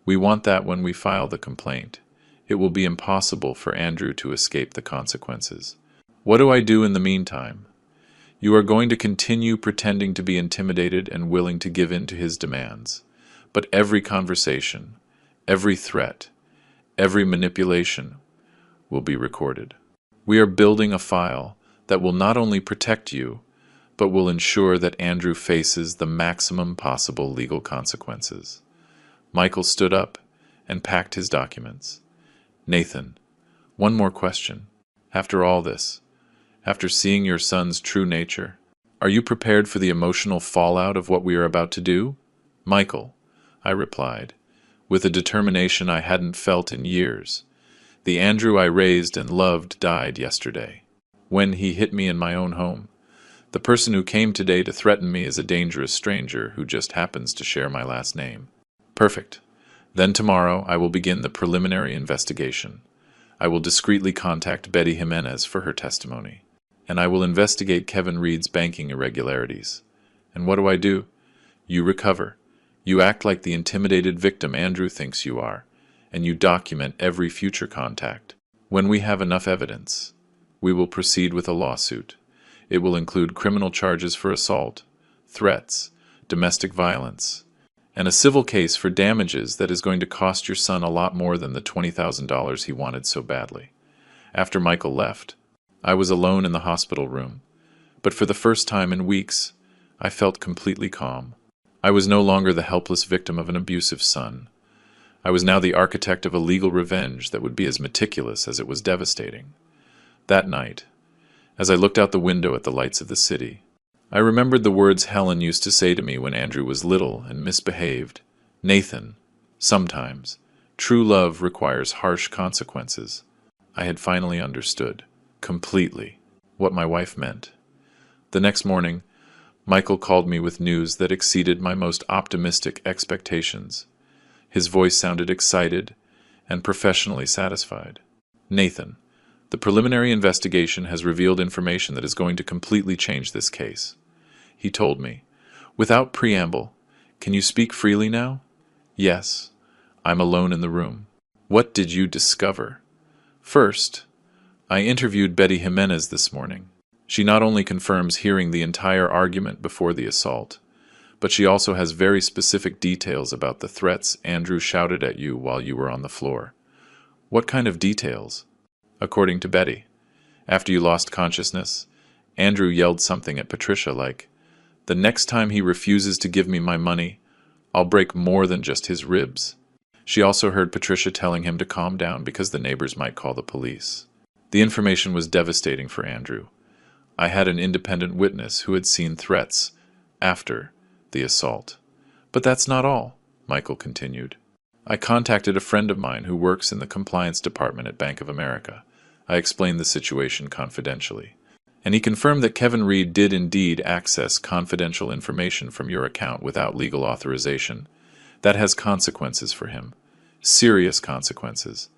We want that when we file the complaint. It will be impossible for Andrew to escape the consequences. What do I do in the meantime? You are going to continue pretending to be intimidated and willing to give in to his demands. But every conversation, every threat, every manipulation will be recorded. We are building a file that will not only protect you, but will ensure that Andrew faces the maximum possible legal consequences. Michael stood up and packed his documents. Nathan, one more question. After all this, after seeing your son's true nature, are you prepared for the emotional fallout of what we are about to do? Michael, I replied, with a determination I hadn't felt in years. The Andrew I raised and loved died yesterday, when he hit me in my own home. The person who came today to threaten me is a dangerous stranger who just happens to share my last name. Perfect. Then tomorrow I will begin the preliminary investigation. I will discreetly contact Betty Jimenez for her testimony, and I will investigate Kevin Reed's banking irregularities. And what do? You recover. You act like the intimidated victim Andrew thinks you are, and you document every future contact. When we have enough evidence, we will proceed with a lawsuit. It will include criminal charges for assault, threats, domestic violence, and a civil case for damages that is going to cost your son a lot more than the $20,000 he wanted so badly. After Michael left, I was alone in the hospital room, but for the first time in weeks, I felt completely calm. I was no longer the helpless victim of an abusive son. I was now the architect of a legal revenge that would be as meticulous as it was devastating. That night, as I looked out the window at the lights of the city, I remembered the words Helen used to say to me when Andrew was little and misbehaved. Nathan, sometimes, true love requires harsh consequences. I had finally understood, completely, what my wife meant. The next morning, Michael called me with news that exceeded my most optimistic expectations. His voice sounded excited and professionally satisfied. Nathan, the preliminary investigation has revealed information that is going to completely change this case. He told me, Without preamble, can you speak freely now? Yes. I'm alone in the room. What did you discover? First, I interviewed Betty Jimenez this morning. She not only confirms hearing the entire argument before the assault, but she also has very specific details about the threats Andrew shouted at you while you were on the floor. What kind of details? According to Betty, after you lost consciousness, Andrew yelled something at Patricia like, "The next time he refuses to give me my money, I'll break more than just his ribs." She also heard Patricia telling him to calm down because the neighbors might call the police. The information was devastating for Andrew. I had an independent witness who had seen threats after the assault. But that's not all, Michael continued. I contacted a friend of mine who works in the compliance department at Bank of America. I explained the situation confidentially. And he confirmed that Kevin Reed did indeed access confidential information from your account without legal authorization. That has consequences for him. Serious consequences.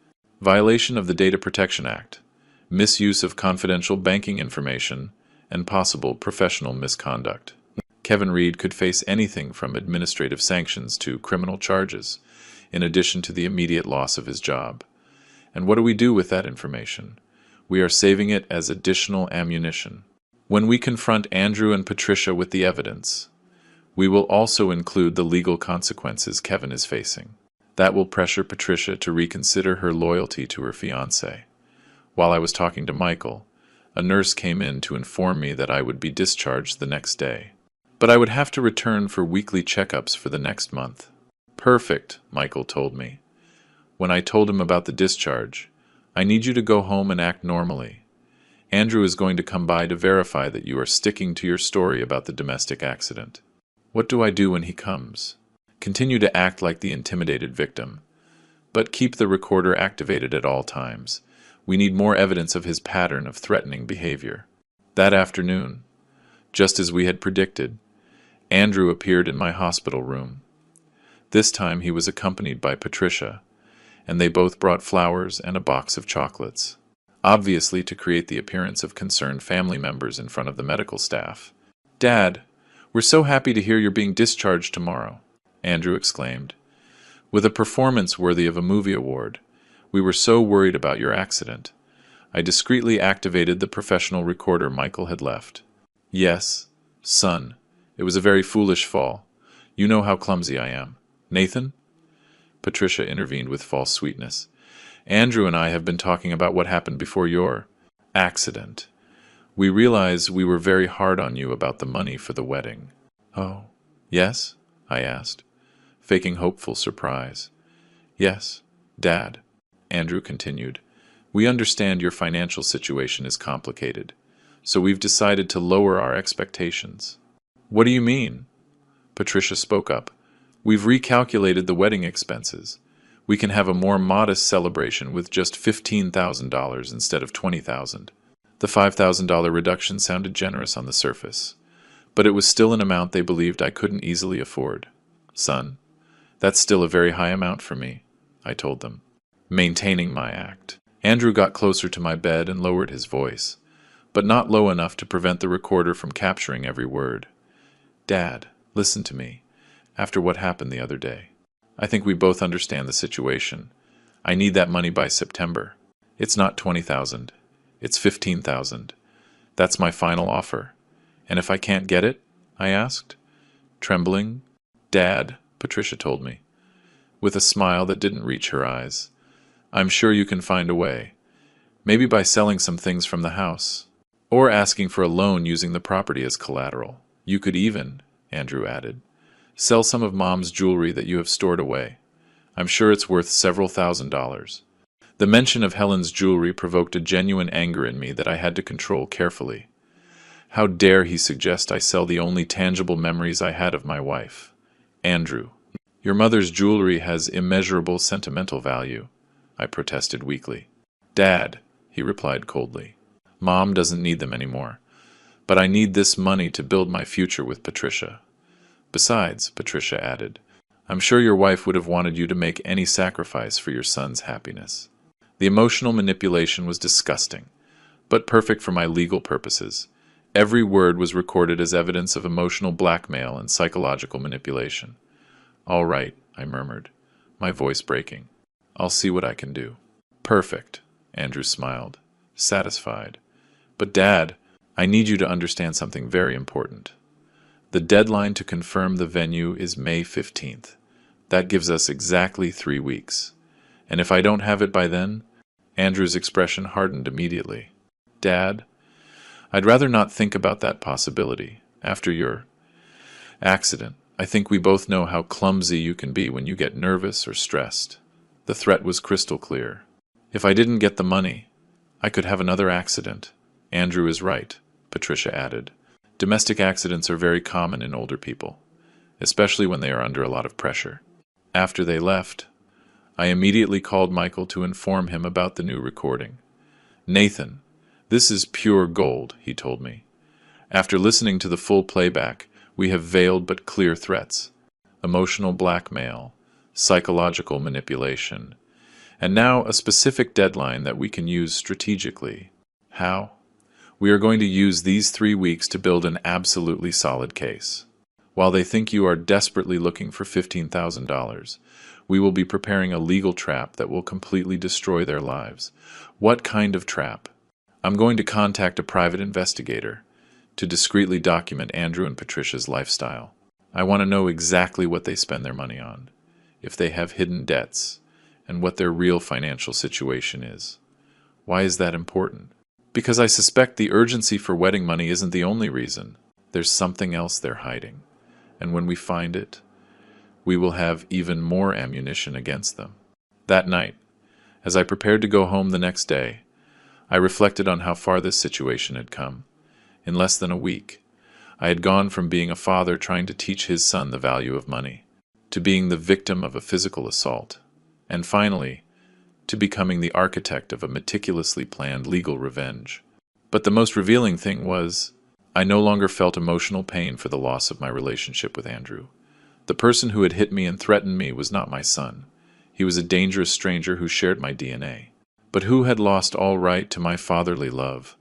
Violation of the Data Protection Act, misuse of confidential banking information, and possible professional misconduct. Kevin Reed could face anything from administrative sanctions to criminal charges, in addition to the immediate loss of his job. And what do we do with that information? We are saving it as additional ammunition. When we confront Andrew and Patricia with the evidence, we will also include the legal consequences Kevin is facing. That will pressure Patricia to reconsider her loyalty to her fiancé. While I was talking to Michael, a nurse came in to inform me that I would be discharged the next day. But I would have to return for weekly checkups for the next month. Perfect, Michael told me. When I told him about the discharge, I need you to go home and act normally. Andrew is going to come by to verify that you are sticking to your story about the domestic accident. What do I do when he comes? Continue to act like the intimidated victim, but keep the recorder activated at all times. We need more evidence of his pattern of threatening behavior. That afternoon, just as we had predicted, Andrew appeared in my hospital room. This time he was accompanied by Patricia, and they both brought flowers and a box of chocolates, obviously to create the appearance of concerned family members in front of the medical staff. "Dad, we're so happy to hear you're being discharged tomorrow," Andrew exclaimed. "With a performance worthy of a movie award. We were so worried about your accident." I discreetly activated the professional recorder Michael had left. "Yes, son, it was a very foolish fall. You know how clumsy I am. Nathan?" Patricia intervened with false sweetness. "Andrew and I have been talking about what happened before your accident. We realize we were very hard on you about the money for the wedding." "Oh, yes?" I asked, faking hopeful surprise. "Yes, Dad," Andrew continued. "We understand your financial situation is complicated, so we've decided to lower our expectations." "What do you mean?" Patricia spoke up. "We've recalculated the wedding expenses. We can have a more modest celebration with just $15,000 instead of $20,000. The $5,000 reduction sounded generous on the surface, but it was still an amount they believed I couldn't easily afford. "Son, that's still a very high amount for me," I told them, maintaining my act. Andrew got closer to my bed and lowered his voice, but not low enough to prevent the recorder from capturing every word. "Dad, listen to me. After what happened the other day, I think we both understand the situation. I need that money by September. It's not $20,000. It's $15,000. That's my final offer. And if I can't get it?" I asked, trembling. "Dad," Patricia told me, with a smile that didn't reach her eyes, "I'm sure you can find a way. Maybe by selling some things from the house, or asking for a loan using the property as collateral. You could even," Andrew added, "sell some of Mom's jewelry that you have stored away. I'm sure it's worth several $1,000s. The mention of Helen's jewelry provoked a genuine anger in me that I had to control carefully. How dare he suggest I sell the only tangible memories I had of my wife? "Andrew, your mother's jewelry has immeasurable sentimental value," I protested weakly. "Dad," he replied coldly, "Mom doesn't need them anymore. But I need this money to build my future with Patricia. Besides," Patricia added, "I'm sure your wife would have wanted you to make any sacrifice for your son's happiness." The emotional manipulation was disgusting, but perfect for my legal purposes. Every word was recorded as evidence of emotional blackmail and psychological manipulation. "All right," I murmured, my voice breaking. "I'll see what I can do." "Perfect," Andrew smiled, satisfied. "But Dad, I need you to understand something very important. The deadline to confirm the venue is May 15th. That gives us exactly 3 weeks. And if I don't have it by then..." Andrew's expression hardened immediately. "Dad, I'd rather not think about that possibility. After your accident, I think we both know how clumsy you can be when you get nervous or stressed." The threat was crystal clear. If I didn't get the money, I could have another accident. "Andrew is right," Patricia added. "Domestic accidents are very common in older people, especially when they are under a lot of pressure." After they left, I immediately called Michael to inform him about the new recording. "Nathan, this is pure gold," he told me. "After listening to the full playback, we have veiled but clear threats, emotional blackmail, psychological manipulation, and now a specific deadline that we can use strategically." "How?" "We are going to use these 3 weeks to build an absolutely solid case. While they think you are desperately looking for $15,000, we will be preparing a legal trap that will completely destroy their lives." "What kind of trap?" "I'm going to contact a private investigator to discreetly document Andrew and Patricia's lifestyle. I want to know exactly what they spend their money on, if they have hidden debts, and what their real financial situation is." "Why is that important?" "Because I suspect the urgency for wedding money isn't the only reason. There's something else they're hiding, and when we find it, we will have even more ammunition against them." That night, as I prepared to go home the next day, I reflected on how far this situation had come. In less than a week, I had gone from being a father trying to teach his son the value of money, to being the victim of a physical assault, and finally, to becoming the architect of a meticulously planned legal revenge. But the most revealing thing was, I no longer felt emotional pain for the loss of my relationship with Andrew. The person who had hit me and threatened me was not my son. He was a dangerous stranger who shared my DNA, but who had lost all right to my fatherly love.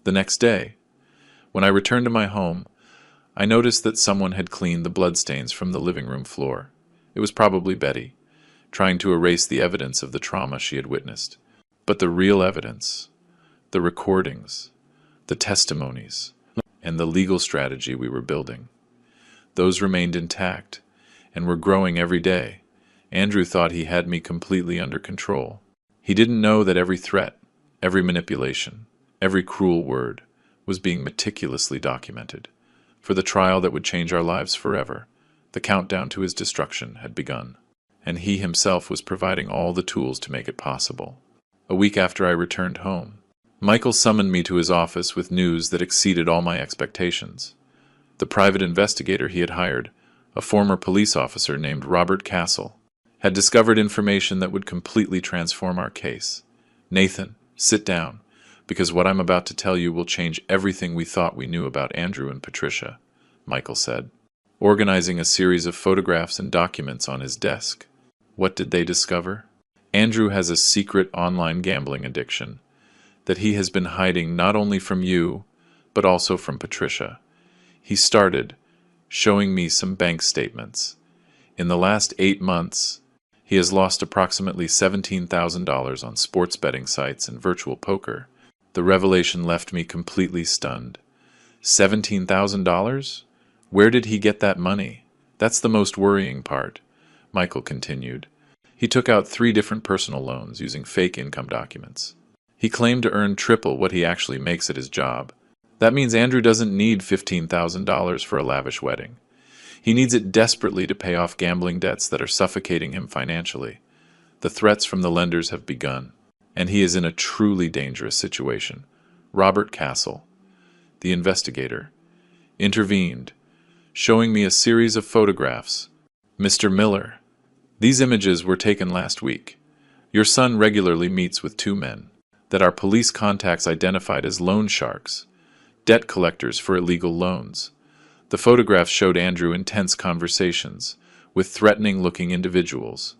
The next day, when I returned to my home, I noticed that someone had cleaned the bloodstains from the living room floor. It was probably Betty, trying to erase the evidence of the trauma she had witnessed. But the real evidence, the recordings, the testimonies, and the legal strategy we were building, those remained intact and were growing every day. Andrew thought he had me completely under control. He didn't know that every threat, every manipulation, every cruel word was being meticulously documented. For the trial that would change our lives forever, the countdown to his destruction had begun, and he himself was providing all the tools to make it possible. A week after I returned home, Michael summoned me to his office with news that exceeded all my expectations. The private investigator he had hired, a former police officer named Robert Castle, had discovered information that would completely transform our case. "Nathan, sit down, because what I'm about to tell you will change everything we thought we knew about Andrew and Patricia," Michael said, organizing a series of photographs and documents on his desk. What did they discover? Andrew has a secret online gambling addiction that he has been hiding not only from you, but also from Patricia. He started showing me some bank statements. In the last 8 months, he has lost approximately $17,000 on sports betting sites and virtual poker. The revelation left me completely stunned. $17,000? Where did he get that money? That's the most worrying part, Michael continued. He took out 3 different personal loans using fake income documents. He claimed to earn triple what he actually makes at his job. That means Andrew doesn't need $15,000 for a lavish wedding. He needs it desperately to pay off gambling debts that are suffocating him financially. The threats from the lenders have begun, and he is in a truly dangerous situation. Robert Castle, the investigator, intervened, showing me a series of photographs. "Mr. Miller, these images were taken last week. Your son regularly meets with 2 men that our police contacts identified as loan sharks, debt collectors for illegal loans. The photographs showed Andrew intense conversations with threatening-looking individuals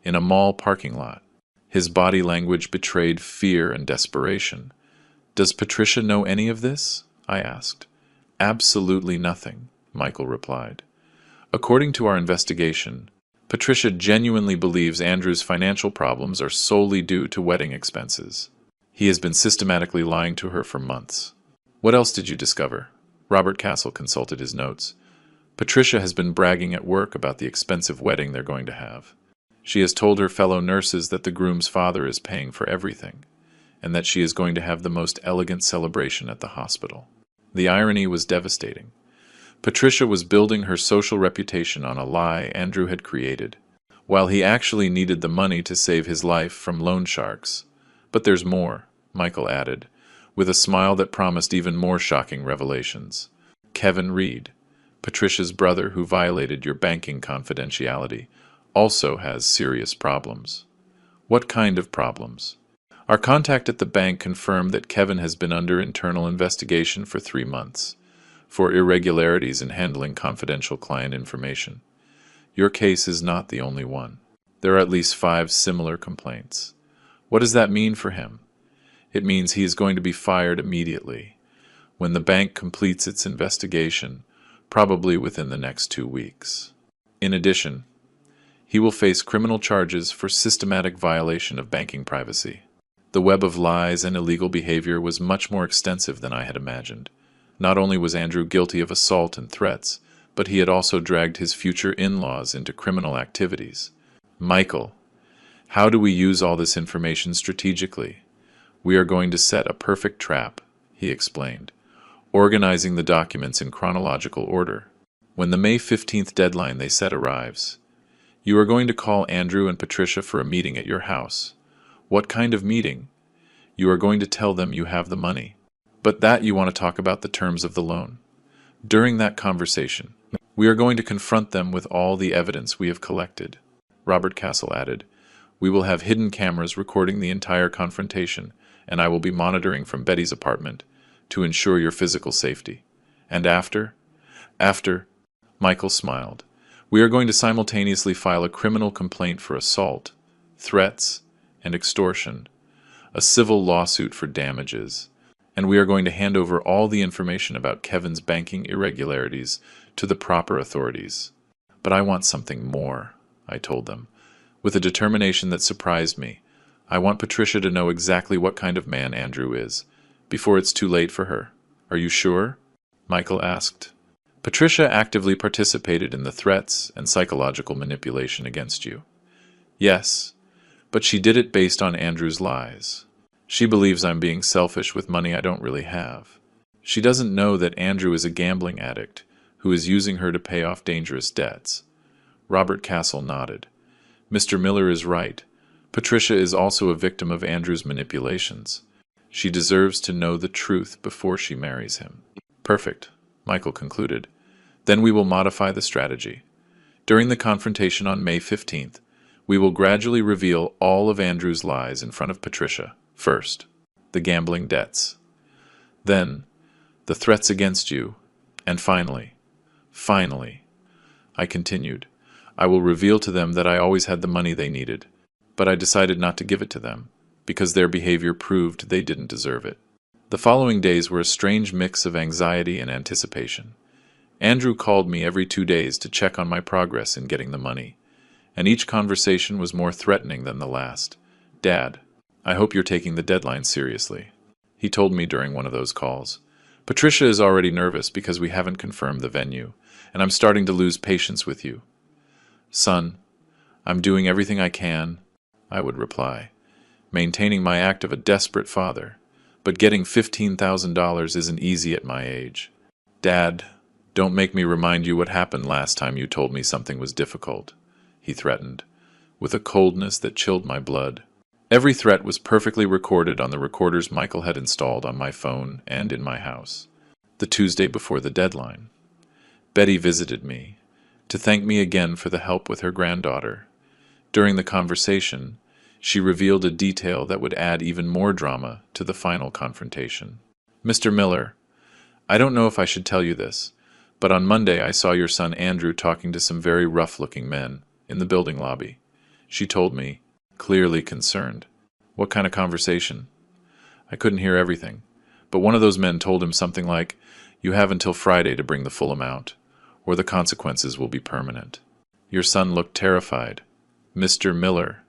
in a mall parking lot. His body language betrayed fear and desperation. Does Patricia know any of this?" I asked. Absolutely nothing, Michael replied. According to our investigation, Patricia genuinely believes Andrew's financial problems are solely due to wedding expenses. He has been systematically lying to her for months. What else did you discover? Robert Castle consulted his notes. Patricia has been bragging at work about the expensive wedding they're going to have. She has told her fellow nurses that the groom's father is paying for everything, and that she is going to have the most elegant celebration at the hospital. The irony was devastating. Patricia was building her social reputation on a lie Andrew had created, while he actually needed the money to save his life from loan sharks. But there's more, Michael added, with a smile that promised even more shocking revelations. Kevin Reed, Patricia's brother who violated your banking confidentiality, also has serious problems. What kind of problems? Our contact at the bank confirmed that Kevin has been under internal investigation for 3 months for irregularities in handling confidential client information. Your case is not the only one. There are at least 5 similar complaints. What does that mean for him? It means he is going to be fired immediately, when the bank completes its investigation, probably within the next 2 weeks. In addition, he will face criminal charges for systematic violation of banking privacy. The web of lies and illegal behavior was much more extensive than I had imagined. Not only was Andrew guilty of assault and threats, but he had also dragged his future in-laws into criminal activities. Michael, how do we use all this information strategically? We are going to set a perfect trap, he explained, organizing the documents in chronological order. When the May 15th deadline they set arrives, you are going to call Andrew and Patricia for a meeting at your house. What kind of meeting? You are going to tell them you have the money, but that you want to talk about the terms of the loan. During that conversation, we are going to confront them with all the evidence we have collected. Robert Castle added, we will have hidden cameras recording the entire confrontation, and I will be monitoring from Betty's apartment to ensure your physical safety. And after, Michael smiled, we are going to simultaneously file a criminal complaint for assault, threats, and extortion, a civil lawsuit for damages, and we are going to hand over all the information about Kevin's banking irregularities to the proper authorities. But I want something more, I told them, with a determination that surprised me. I want Patricia to know exactly what kind of man Andrew is, before it's too late for her. Are you sure? Michael asked. Patricia actively participated in the threats and psychological manipulation against you. Yes, but she did it based on Andrew's lies. She believes I'm being selfish with money I don't really have. She doesn't know that Andrew is a gambling addict who is using her to pay off dangerous debts. Robert Castle nodded. Mr. Miller is right. Patricia is also a victim of Andrew's manipulations. She deserves to know the truth before she marries him. Perfect, Michael concluded. Then we will modify the strategy. During the confrontation on May 15th, we will gradually reveal all of Andrew's lies in front of Patricia. First, the gambling debts. Then, the threats against you. And finally, I continued, I will reveal to them that I always had the money they needed, but I decided not to give it to them, because their behavior proved they didn't deserve it. The following days were a strange mix of anxiety and anticipation. Andrew called me every 2 days to check on my progress in getting the money, and each conversation was more threatening than the last. Dad, I hope you're taking the deadline seriously, he told me during one of those calls. Patricia is already nervous because we haven't confirmed the venue, and I'm starting to lose patience with you. Son, I'm doing everything I can, I would reply, maintaining my act of a desperate father, but getting $15,000 isn't easy at my age. Dad, don't make me remind you what happened last time you told me something was difficult, he threatened, with a coldness that chilled my blood. Every threat was perfectly recorded on the recorders Michael had installed on my phone and in my house. The Tuesday before the deadline, Betty visited me to thank me again for the help with her granddaughter. During the conversation, she revealed a detail that would add even more drama to the final confrontation. Mr. Miller, I don't know if I should tell you this, but on Monday I saw your son Andrew talking to some very rough-looking men in the building lobby. She told me, clearly concerned. What kind of conversation? I couldn't hear everything, but one of those men told him something like, You have until Friday to bring the full amount, or the consequences will be permanent. Your son looked terrified. Mr. Miller,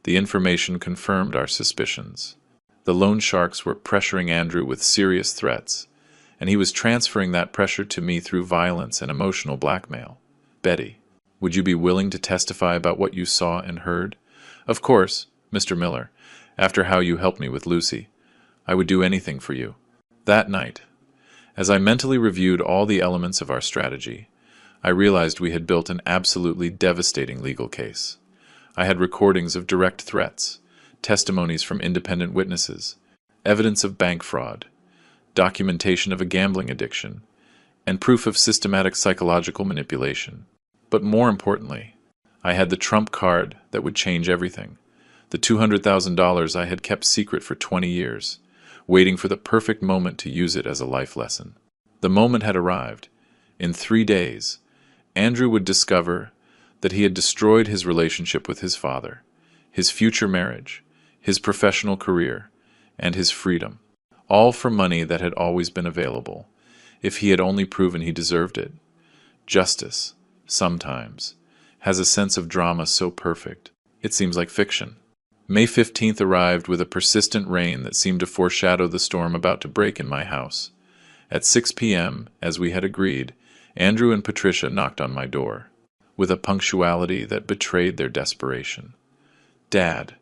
the information confirmed our suspicions. The loan sharks were pressuring Andrew with serious threats, and he was transferring that pressure to me through violence and emotional blackmail. Betty, would you be willing to testify about what you saw and heard? Of course, Mr. Miller, after how you helped me with Lucy. I would do anything for you. That night, as I mentally reviewed all the elements of our strategy, I realized we had built an absolutely devastating legal case. I had recordings of direct threats, testimonies from independent witnesses, evidence of bank fraud, documentation of a gambling addiction, and proof of systematic psychological manipulation. But more importantly, I had the trump card that would change everything. The $200,000 I had kept secret for 20 years, waiting for the perfect moment to use it as a life lesson. The moment had arrived. In 3 days, Andrew would discover that he had destroyed his relationship with his father, his future marriage, his professional career, and his freedom, all for money that had always been available, if he had only proven he deserved it. Justice, sometimes, has a sense of drama so perfect, it seems like fiction. May 15th arrived with a persistent rain that seemed to foreshadow the storm about to break in my house. At 6 p.m., as we had agreed, Andrew and Patricia knocked on my door, with a punctuality that betrayed their desperation. "Dad,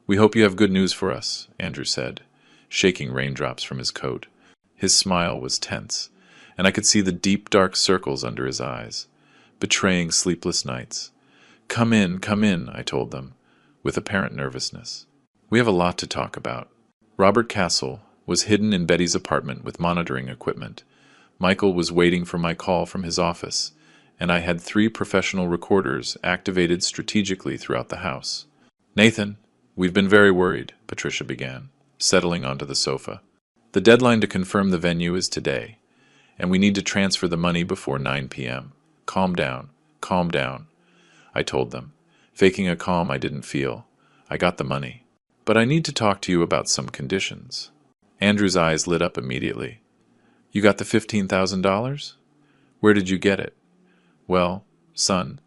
we hope you have good news for us," Andrew said, shaking raindrops from his coat. His smile was tense, and I could see the deep dark circles under his eyes, betraying sleepless nights. Come in," I told them, with apparent nervousness. "We have a lot to talk about." Robert Castle was hidden in Betty's apartment with monitoring equipment. Michael was waiting for my call from his office, and I had 3 professional recorders activated strategically throughout the house. "Nathan, we've been very worried," Patricia began, settling onto the sofa. "The deadline to confirm the venue is today, and we need to transfer the money before 9 p.m. Calm down, I told them, faking a calm I didn't feel. "I got the money. But I need to talk to you about some conditions." Andrew's eyes lit up immediately. "You got the $15,000? Where did you get it?" "Well, son,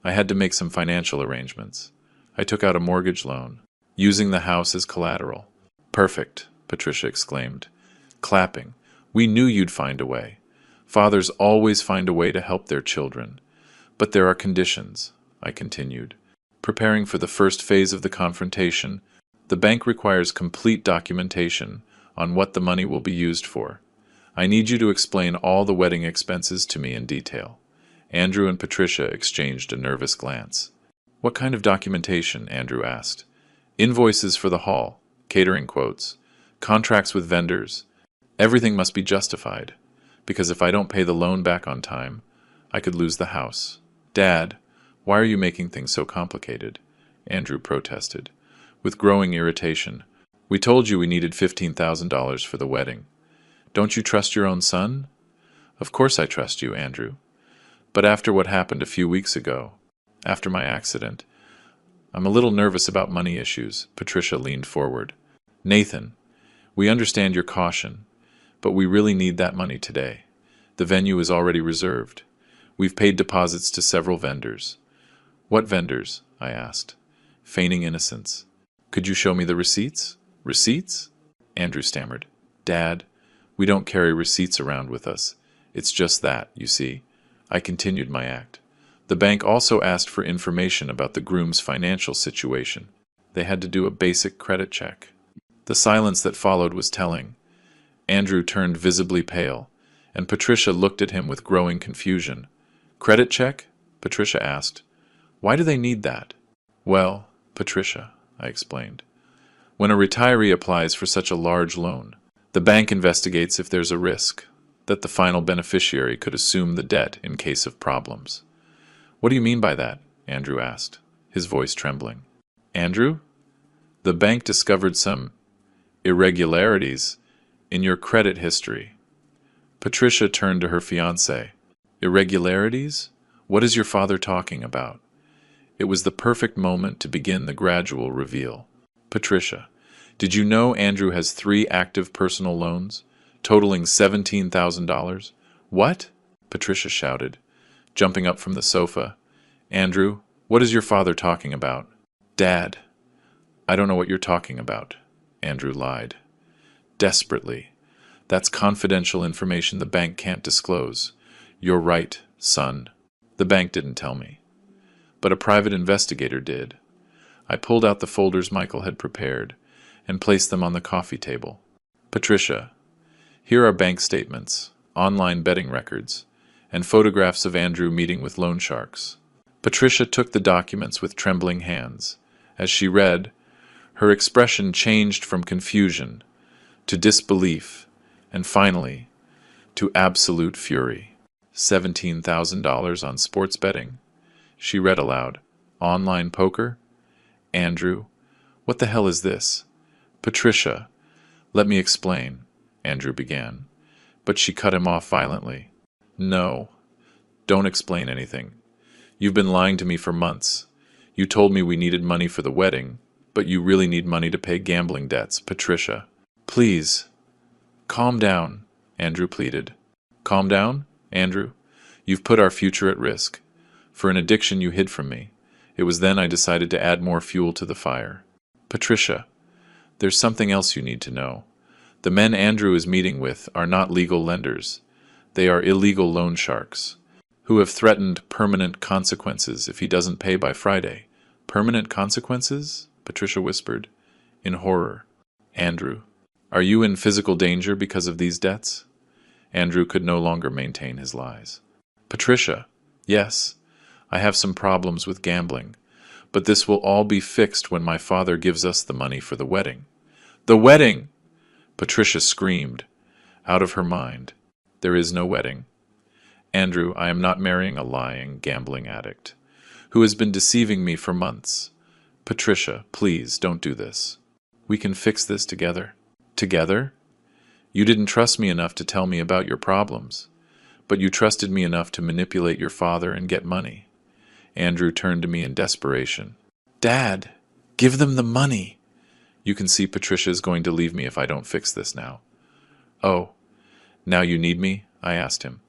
I had to make some financial arrangements. I took out a mortgage loan, using the house as collateral." "Perfect," Patricia exclaimed, clapping. "We knew you'd find a way. Fathers always find a way to help their children. But there are conditions," I continued. "Preparing for the first phase of the confrontation, the bank requires complete documentation on what the money will be used for. I need you to explain all the wedding expenses to me in detail." Andrew and Patricia exchanged a nervous glance. "What kind of documentation?" Andrew asked. "Invoices for the hall, catering quotes, contracts with vendors. Everything must be justified, because if I don't pay the loan back on time, I could lose the house." "Dad, why are you making things so complicated?" Andrew protested, with growing irritation. "We told you we needed $15,000 for the wedding. Don't you trust your own son?" "Of course I trust you, Andrew. But after what happened a few weeks ago, after my accident, I'm a little nervous about money issues." Patricia leaned forward. "Nathan, we understand your caution, but we really need that money today. The venue is already reserved. We've paid deposits to several vendors." "What vendors?" I asked, feigning innocence. "Could you show me the receipts?" "Receipts?" Andrew stammered. "Dad, we don't carry receipts around with us. It's just that, you see." I continued my act. The bank also asked for information about the groom's financial situation. They had to do a basic credit check. The silence that followed was telling. Andrew turned visibly pale, and Patricia looked at him with growing confusion. "Credit check?" Patricia asked. "Why do they need that?" "Well, Patricia," I explained, "when a retiree applies for such a large loan, the bank investigates if there's a risk that the final beneficiary could assume the debt in case of problems." "What do you mean by that?" Andrew asked, his voice trembling. "Andrew, the bank discovered some irregularities in your credit history." Patricia turned to her fiancé. "Irregularities? What is your father talking about?" It was the perfect moment to begin the gradual reveal. "Patricia, did you know Andrew has 3 active personal loans? totaling $17,000. What? Patricia shouted, jumping up from the sofa. Andrew, what is your father talking about? Dad, I don't know what you're talking about, Andrew lied. Desperately. That's confidential information the bank can't disclose. You're right, son. The bank didn't tell me. But a private investigator did. I pulled out the folders Michael had prepared and placed them on the coffee table. Patricia, here are bank statements, online betting records, and photographs of Andrew meeting with loan sharks. Patricia took the documents with trembling hands. As she read, her expression changed from confusion to disbelief and finally to absolute fury. $17,000 on sports betting. She read aloud, online poker? Andrew, what the hell is this? Patricia, let me explain, Andrew began, but she cut him off violently. No, don't explain anything. You've been lying to me for months. You told me we needed money for the wedding, but you really need money to pay gambling debts. Patricia, please, calm down, Andrew pleaded. Calm down, Andrew? You've put our future at risk. For an addiction you hid from me. It was then I decided to add more fuel to the fire. Patricia, there's something else you need to know. The men Andrew is meeting with are not legal lenders. They are illegal loan sharks, who have threatened permanent consequences if he doesn't pay by Friday. Permanent consequences? Patricia whispered, in horror. Andrew, are you in physical danger because of these debts? Andrew could no longer maintain his lies. Patricia, yes, I have some problems with gambling, but this will all be fixed when my father gives us the money for the wedding. The wedding! Patricia screamed, out of her mind. There is no wedding. Andrew, I am not marrying a lying, gambling addict, who has been deceiving me for months. Patricia, please, don't do this. We can fix this together. Together? You didn't trust me enough to tell me about your problems, but you trusted me enough to manipulate your father and get money. Andrew turned to me in desperation. Dad, give them the money. You can see Patricia is going to leave me if I don't fix this now. Oh, now you need me? I asked him,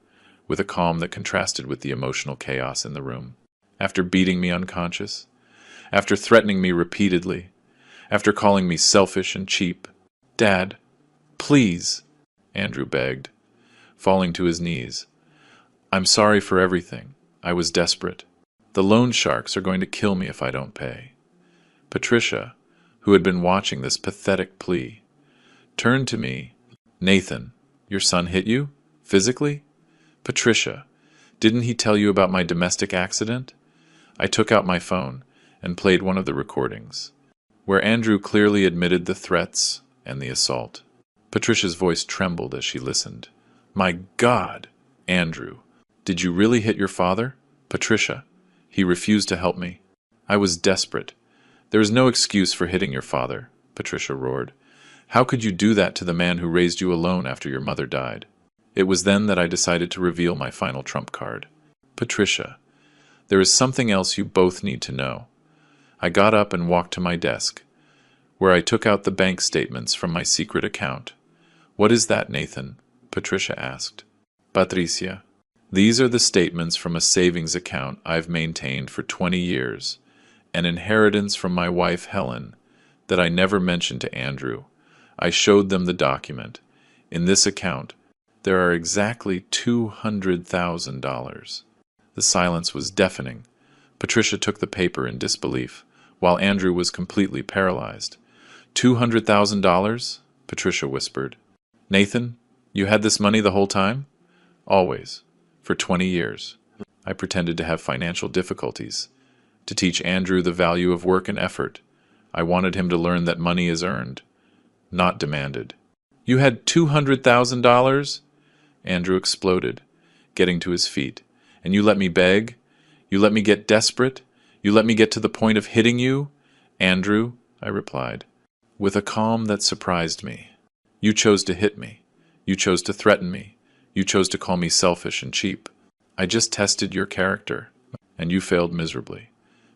with a calm that contrasted with the emotional chaos in the room. After beating me unconscious, after threatening me repeatedly, after calling me selfish and cheap. Dad, please, Andrew begged, falling to his knees. I'm sorry for everything. I was desperate. The loan sharks are going to kill me if I don't pay. Patricia, who had been watching this pathetic plea, turned to me. Nathan, your son hit you? Physically? Patricia, didn't he tell you about my domestic accident? I took out my phone and played one of the recordings, where Andrew clearly admitted the threats and the assault. Patricia's voice trembled as she listened. My God, Andrew, did you really hit your father? Patricia, he refused to help me. I was desperate. There is no excuse for hitting your father, Patricia roared. How could you do that to the man who raised you alone after your mother died? It was then that I decided to reveal my final trump card. Patricia, there is something else you both need to know. I got up and walked to my desk, where I took out the bank statements from my secret account. What is that, Nathan? Patricia asked. Patricia, these are the statements from a savings account I've maintained for 20 years, an inheritance from my wife Helen that I never mentioned to Andrew. I showed them the document. In this account, there are exactly $200,000. The silence was deafening. Patricia took the paper in disbelief, while Andrew was completely paralyzed. $200,000? Patricia whispered. Nathan, you had this money the whole time? Always. For 20 years. I pretended to have financial difficulties, to teach Andrew the value of work and effort. I wanted him to learn that money is earned, not demanded. You had $200,000? Andrew exploded, getting to his feet. And you let me beg? You let me get desperate? You let me get to the point of hitting you? Andrew, I replied, with a calm that surprised me. You chose to hit me. You chose to threaten me. You chose to call me selfish and cheap. I just tested your character, and you failed miserably.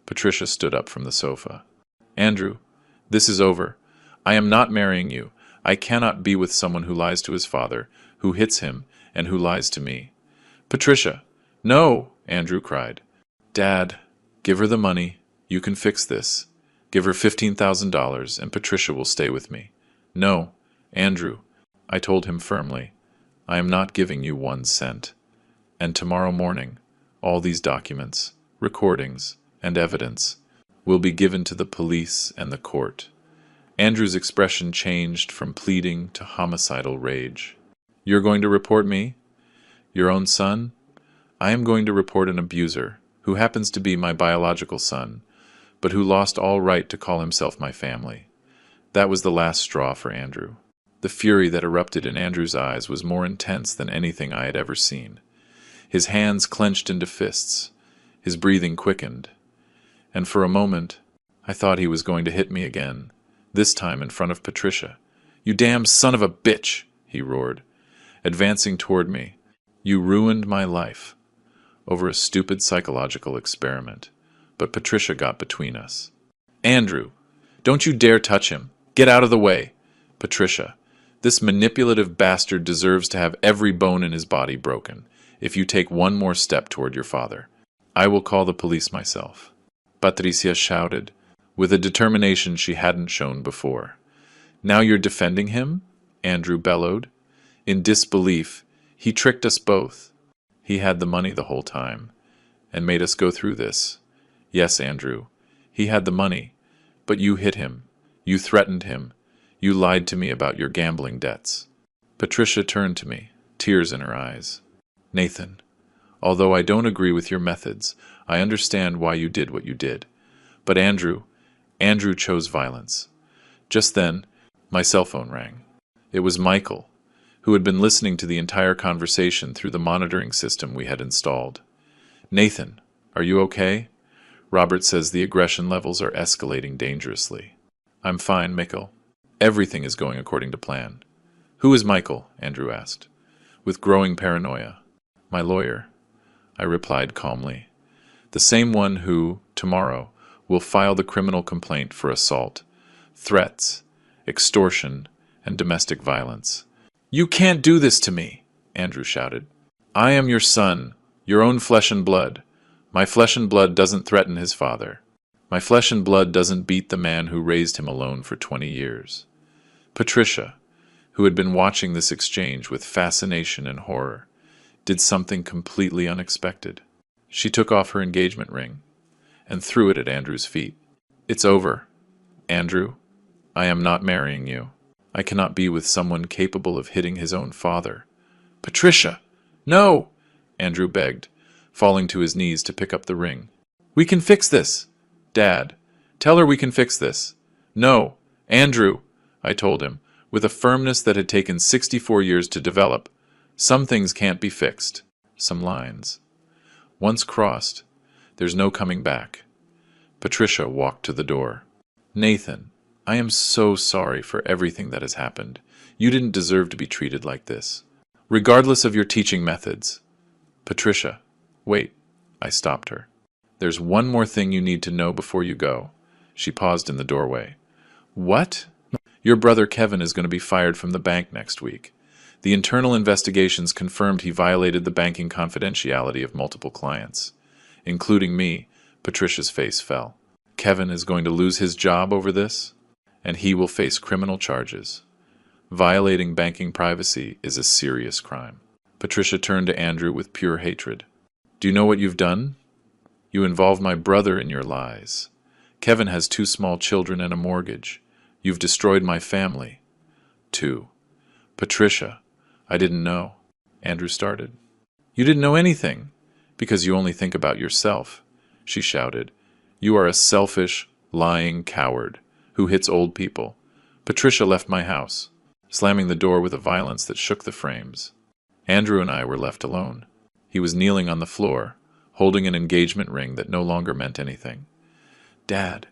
Patricia stood up from the sofa. Andrew, this is over. I am not marrying you. I cannot be with someone who lies to his father, who hits him, and who lies to me. Patricia! No! Andrew cried. Dad, give her the money. You can fix this. Give her $15,000 and Patricia will stay with me. No, Andrew, I told him firmly. I am not giving you 1 cent. And tomorrow morning, all these documents, recordings, and evidence will be given to the police and the court. Andrew's expression changed from pleading to homicidal rage. You're going to report me? Your own son? I am going to report an abuser, who happens to be my biological son, but who lost all right to call himself my family. That was the last straw for Andrew. The fury that erupted in Andrew's eyes was more intense than anything I had ever seen. His hands clenched into fists. His breathing quickened. And for a moment, I thought he was going to hit me again, this time in front of Patricia. You damn son of a bitch, he roared, advancing toward me. You ruined my life. Over a stupid psychological experiment. But Patricia got between us. Andrew, don't you dare touch him. Get out of the way. Patricia, this manipulative bastard deserves to have every bone in his body broken if you take one more step toward your father. I will call the police myself. Patricia shouted, with a determination she hadn't shown before. Now you're defending him? Andrew bellowed. In disbelief, he tricked us both. He had the money the whole time, and made us go through this. Yes, Andrew, he had the money, but you hit him. You threatened him. You lied to me about your gambling debts. Patricia turned to me, tears in her eyes. Nathan, although I don't agree with your methods, I understand why you did what you did. But Andrew chose violence. Just then, my cell phone rang. It was Michael, who had been listening to the entire conversation through the monitoring system we had installed. Nathan, are you okay? Robert says the aggression levels are escalating dangerously. I'm fine, Michael. Everything is going according to plan. Who is Michael? Andrew asked, with growing paranoia. My lawyer, I replied calmly. The same one who, tomorrow, will file the criminal complaint for assault, threats, extortion, and domestic violence. You can't do this to me, Andrew shouted. I am your son, your own flesh and blood. My flesh and blood doesn't threaten his father. My flesh and blood doesn't beat the man who raised him alone for 20 years. Patricia, who had been watching this exchange with fascination and horror, did something completely unexpected. She took off her engagement ring and threw it at Andrew's feet. It's over. Andrew, I am not marrying you. I cannot be with someone capable of hitting his own father. Patricia! No! Andrew begged, falling to his knees to pick up the ring. We can fix this! Dad, tell her we can fix this. No, Andrew, I told him, with a firmness that had taken 64 years to develop. Some things can't be fixed. Some lines. Once crossed, there's no coming back. Patricia walked to the door. Nathan, I am so sorry for everything that has happened. You didn't deserve to be treated like this. Regardless of your teaching methods. Patricia, wait. I stopped her. There's one more thing you need to know before you go. She paused in the doorway. What? Your brother Kevin is going to be fired from the bank next week. The internal investigations confirmed he violated the banking confidentiality of multiple clients, including me. Patricia's face fell. Kevin is going to lose his job over this, and he will face criminal charges. Violating banking privacy is a serious crime. Patricia turned to Andrew with pure hatred. Do you know what you've done? You involved my brother in your lies. Kevin has 2 small children and a mortgage. You've destroyed my family. 2. Patricia, I didn't know. Andrew started. You didn't know anything, because you only think about yourself, she shouted. You are a selfish, lying coward who hits old people. Patricia left my house, slamming the door with a violence that shook the frames. Andrew and I were left alone. He was kneeling on the floor, holding an engagement ring that no longer meant anything. Dad,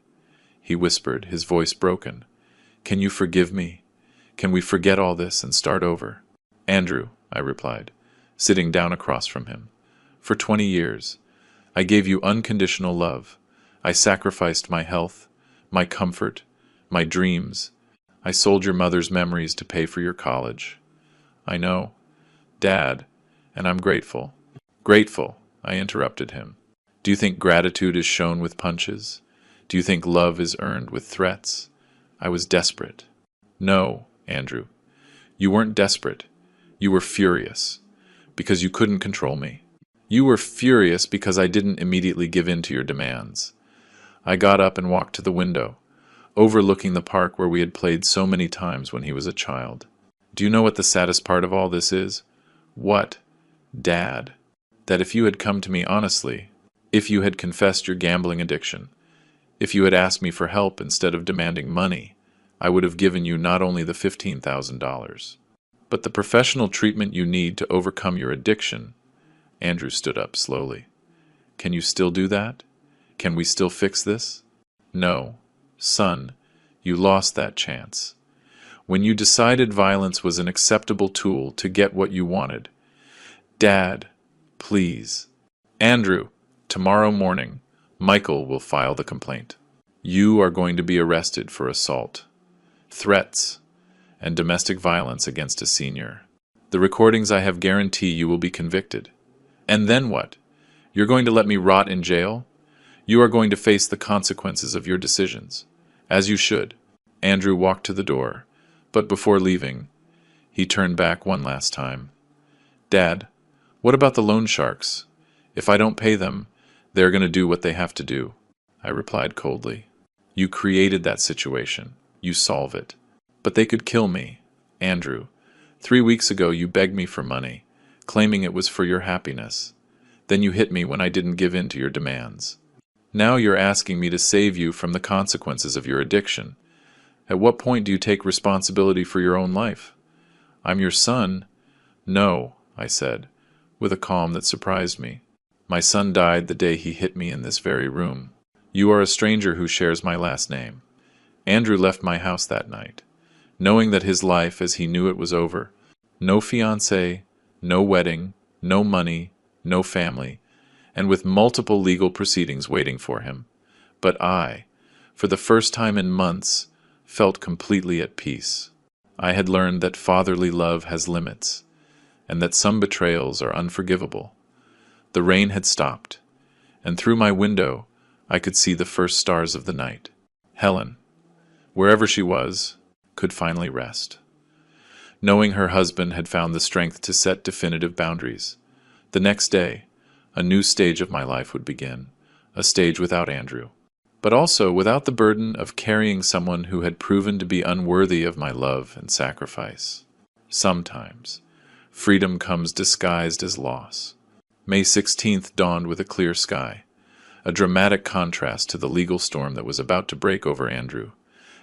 he whispered, his voice broken. Can you forgive me? Can we forget all this and start over? Andrew, I replied, sitting down across from him. For 20 years, I gave you unconditional love. I sacrificed my health, my comfort, my dreams. I sold your mother's memories to pay for your college. I know, Dad, and I'm grateful. Grateful, I interrupted him. Do you think gratitude is shown with punches? Do you think love is earned with threats? I was desperate. No, Andrew. You weren't desperate. You were furious, because you couldn't control me. You were furious because I didn't immediately give in to your demands. I got up and walked to the window, overlooking the park where we had played so many times when he was a child. Do you know what the saddest part of all this is? What, Dad? That if you had come to me honestly, if you had confessed your gambling addiction, if you had asked me for help instead of demanding money, I would have given you not only the $15,000, but the professional treatment you need to overcome your addiction. Andrew stood up slowly. Can you still do that? Can we still fix this? No. Son, you lost that chance. When you decided violence was an acceptable tool to get what you wanted. Dad, please. Andrew, tomorrow morning, Michael will file the complaint. You are going to be arrested for assault, threats, and domestic violence against a senior. The recordings I have guarantee you will be convicted. And then what? You're going to let me rot in jail? You are going to face the consequences of your decisions, as you should. Andrew walked to the door, but before leaving, he turned back one last time. Dad, what about the loan sharks? If I don't pay them, they're going to do what they have to do. I replied coldly. You created that situation. You solve it. But they could kill me. Andrew, 3 weeks ago you begged me for money, claiming it was for your happiness. Then you hit me when I didn't give in to your demands. Now you're asking me to save you from the consequences of your addiction. At what point do you take responsibility for your own life? I'm your son. No, I said, with a calm that surprised me. My son died the day he hit me in this very room. You are a stranger who shares my last name. Andrew left my house that night, knowing that his life as he knew it was over. No fiancée, no wedding, no money, no family, and with multiple legal proceedings waiting for him. But I, for the first time in months, felt completely at peace. I had learned that fatherly love has limits, and that some betrayals are unforgivable. The rain had stopped, and through my window I could see the first stars of the night. Helen, wherever she was, could finally rest, knowing her husband had found the strength to set definitive boundaries. The next day, a new stage of my life would begin, a stage without Andrew, but also without the burden of carrying someone who had proven to be unworthy of my love and sacrifice. Sometimes, freedom comes disguised as loss. May 16th dawned with a clear sky, a dramatic contrast to the legal storm that was about to break over Andrew.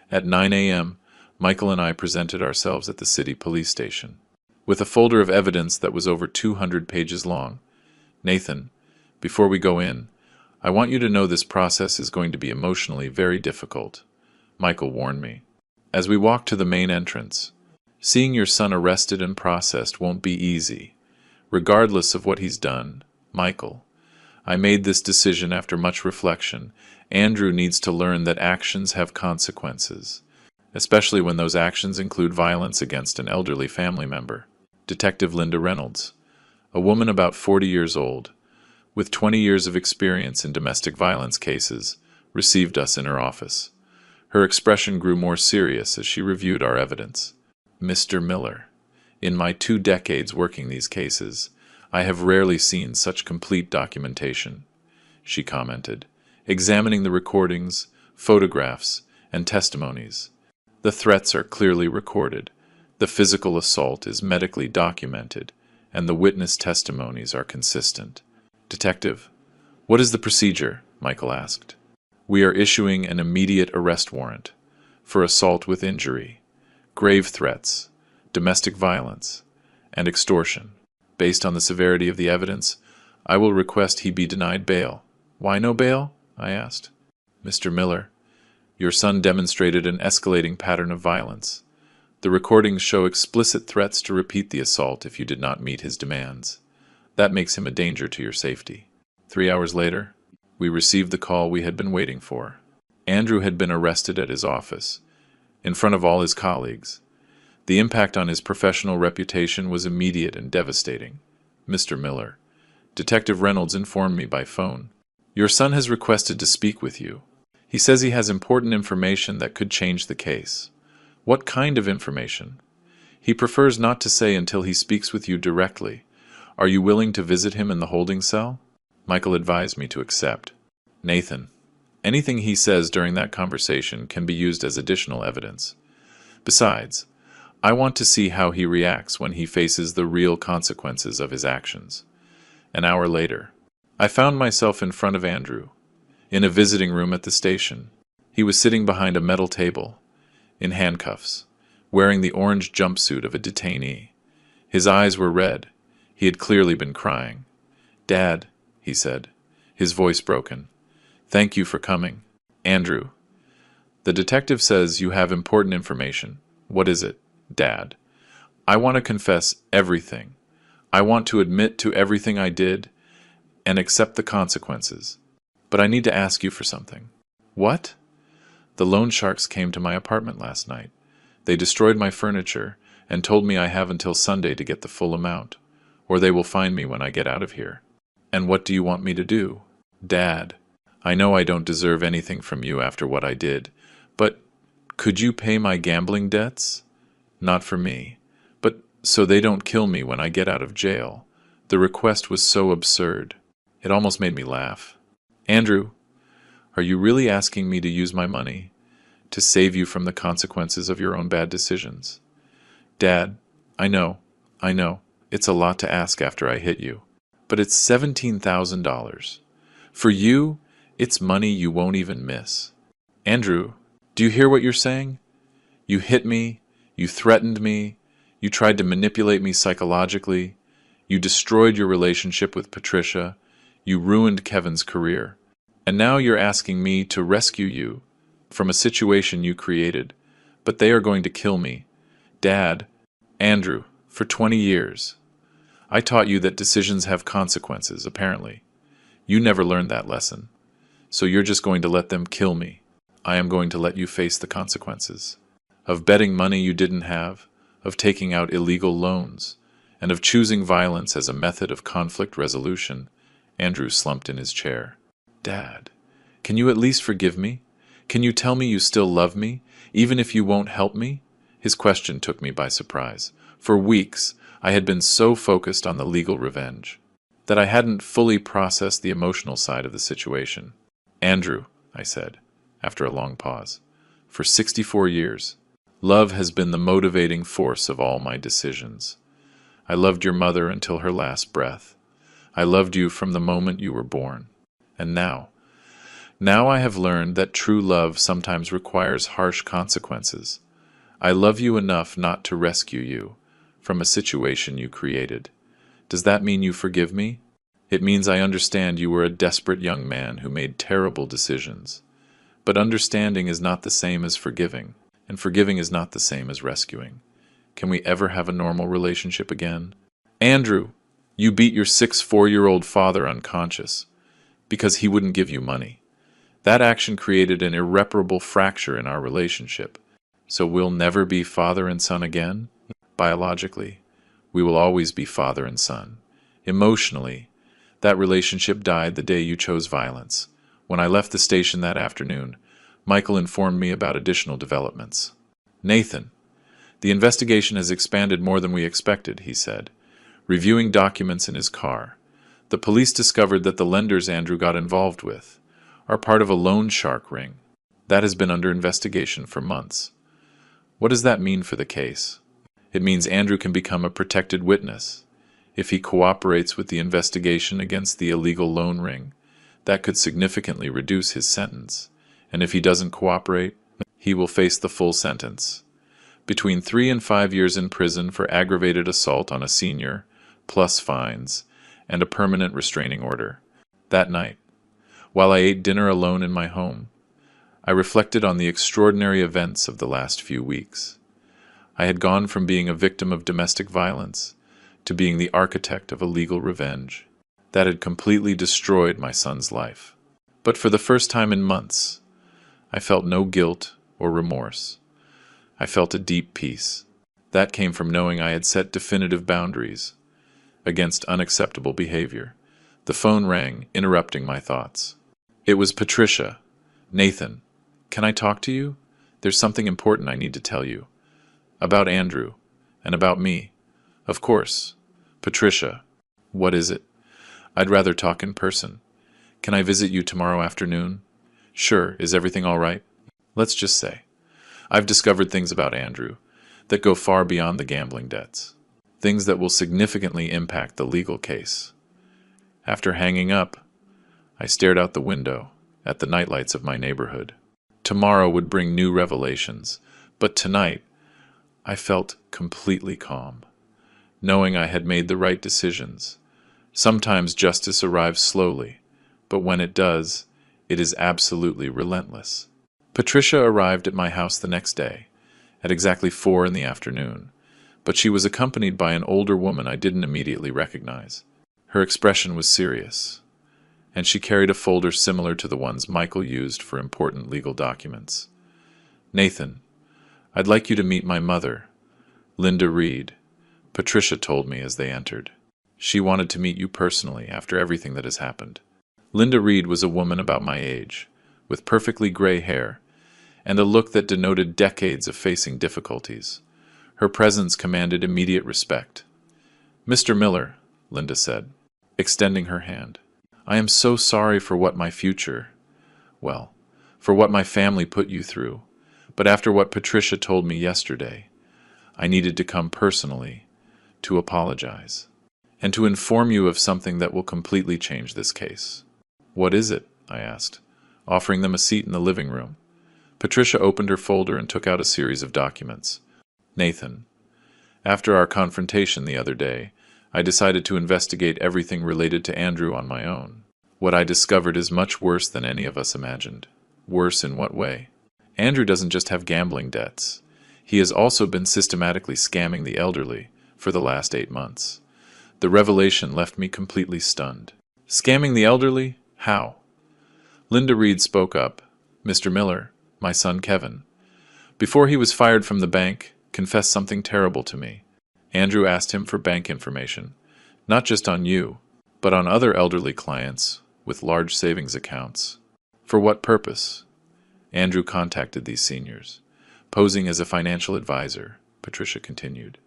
At 9 a.m., Michael and I presented ourselves at the city police station, with a folder of evidence that was over 200 pages long. Nathan, before we go in, I want you to know this process is going to be emotionally very difficult, Michael warned me. As we walked to the main entrance, seeing your son arrested and processed won't be easy. Regardless of what he's done, Michael, I made this decision after much reflection. Andrew needs to learn that actions have consequences, especially when those actions include violence against an elderly family member. Detective Linda Reynolds, a woman about 40 years old, with 20 years of experience in domestic violence cases, received us in her office. Her expression grew more serious as she reviewed our evidence. Mr. Miller, in my 2 decades working these cases, I have rarely seen such complete documentation, she commented, examining the recordings, photographs, and testimonies. The threats are clearly recorded, the physical assault is medically documented, and the witness testimonies are consistent. Detective, what is the procedure? Michael asked. We are issuing an immediate arrest warrant for assault with injury, grave threats, domestic violence, and extortion. Based on the severity of the evidence, I will request he be denied bail. Why no bail? I asked. Mr. Miller, your son demonstrated an escalating pattern of violence. The recordings show explicit threats to repeat the assault if you did not meet his demands. That makes him a danger to your safety. 3 hours later, we received the call we had been waiting for. Andrew had been arrested at his office, in front of all his colleagues. The impact on his professional reputation was immediate and devastating. "Mr. Miller, Detective Reynolds informed me by phone. Your son has requested to speak with you. He says he has important information that could change the case." "What kind of information?" "He prefers not to say until he speaks with you directly. Are you willing to visit him in the holding cell?" Michael advised me to accept. "Nathan, anything he says during that conversation can be used as additional evidence. Besides, I want to see how he reacts when he faces the real consequences of his actions." An hour later, I found myself in front of Andrew, in a visiting room at the station. He was sitting behind a metal table, in handcuffs, wearing the orange jumpsuit of a detainee. His eyes were red. He had clearly been crying. "Dad," he said, his voice broken, "thank you for coming." "Andrew, the detective says you have important information." "What is it, Dad?" "I want to confess everything. I want to admit to everything I did and accept the consequences. But I need to ask you for something." "What?" "The loan sharks came to my apartment last night. They destroyed my furniture and told me I have until Sunday to get the full amount, or they will find me when I get out of here." "And what do you want me to do?" "Dad, I know I don't deserve anything from you after what I did, but could you pay my gambling debts? Not for me, but so they don't kill me when I get out of jail." The request was so absurd. It almost made me laugh. "Andrew, are you really asking me to use my money to save you from the consequences of your own bad decisions?" "Dad, I know, it's a lot to ask after I hit you. But it's $17,000. For you, it's money you won't even miss." "Andrew, do you hear what you're saying? You hit me, you threatened me, you tried to manipulate me psychologically, you destroyed your relationship with Patricia, you ruined Kevin's career. And now you're asking me to rescue you from a situation you created, but they are going to kill me. Dad, Andrew, for 20 years. I taught you that decisions have consequences, apparently. You never learned that lesson. So you're just going to let them kill me. I am going to let you face the consequences. Of betting money you didn't have, of taking out illegal loans, and of choosing violence as a method of conflict resolution." Andrew slumped in his chair. "Dad, can you at least forgive me? Can you tell me you still love me, even if you won't help me?" His question took me by surprise. For weeks, I had been so focused on the legal revenge that I hadn't fully processed the emotional side of the situation. "Andrew," I said, after a long pause, "for 64 years, love has been the motivating force of all my decisions. I loved your mother until her last breath. I loved you from the moment you were born. And now I have learned that true love sometimes requires harsh consequences. I love you enough not to rescue you from a situation you created. Does that mean you forgive me? It means I understand you were a desperate young man who made terrible decisions. But understanding is not the same as forgiving, and forgiving is not the same as rescuing. Can we ever have a normal relationship again?" "Andrew, you beat your 64-year-old father unconscious because he wouldn't give you money. That action created an irreparable fracture in our relationship. So we'll never be father and son again? Biologically, we will always be father and son. Emotionally, that relationship died the day you chose violence. When I left the station that afternoon, Michael informed me about additional developments. "Nathan, the investigation has expanded more than we expected," he said, reviewing documents in his car. "The police discovered that the lenders Andrew got involved with are part of a loan shark ring that has been under investigation for months." "What does that mean for the case?" "It means Andrew can become a protected witness. If he cooperates with the investigation against the illegal loan ring, that could significantly reduce his sentence. And if he doesn't cooperate, he will face the full sentence. Between 3 and 5 years in prison for aggravated assault on a senior, plus fines, and a permanent restraining order." That night, while I ate dinner alone in my home, I reflected on the extraordinary events of the last few weeks. I had gone from being a victim of domestic violence to being the architect of a legal revenge that had completely destroyed my son's life. But for the first time in months, I felt no guilt or remorse. I felt a deep peace. That came from knowing I had set definitive boundaries against unacceptable behavior. The phone rang, interrupting my thoughts. It was Patricia. "Nathan, can I talk to you? There's something important I need to tell you. About Andrew. And about me." "Of course." "Patricia." "What is it?" "I'd rather talk in person. Can I visit you tomorrow afternoon?" "Sure. Is everything all right?" "Let's just say I've discovered things about Andrew that go far beyond the gambling debts. Things that will significantly impact the legal case." After hanging up, I stared out the window at the nightlights of my neighborhood. Tomorrow would bring new revelations, but tonight I felt completely calm, knowing I had made the right decisions. Sometimes justice arrives slowly, but when it does, it is absolutely relentless. Patricia arrived at my house the next day, at exactly 4 in the afternoon, but she was accompanied by an older woman I didn't immediately recognize. Her expression was serious, and she carried a folder similar to the ones Michael used for important legal documents. "Nathan, I'd like you to meet my mother, Linda Reed," Patricia told me as they entered. "She wanted to meet you personally after everything that has happened." Linda Reed was a woman about my age, with perfectly gray hair, and a look that denoted decades of facing difficulties. Her presence commanded immediate respect. "Mr. Miller," Linda said, extending her hand, "I am so sorry for what my for what my family put you through, but after what Patricia told me yesterday, I needed to come personally to apologize, and to inform you of something that will completely change this case." "What is it?" I asked, offering them a seat in the living room. Patricia opened her folder and took out a series of documents. "Nathan, after our confrontation the other day, I decided to investigate everything related to Andrew on my own. What I discovered is much worse than any of us imagined." "Worse in what way?" "Andrew doesn't just have gambling debts. He has also been systematically scamming the elderly for the last 8 months. The revelation left me completely stunned." "Scamming the elderly? How?" Linda Reed spoke up. "Mr. Miller, my son Kevin, before he was fired from the bank, confessed something terrible to me. Andrew asked him for bank information, not just on you, but on other elderly clients with large savings accounts." "For what purpose?" "Andrew contacted these seniors, posing as a financial advisor," Patricia continued,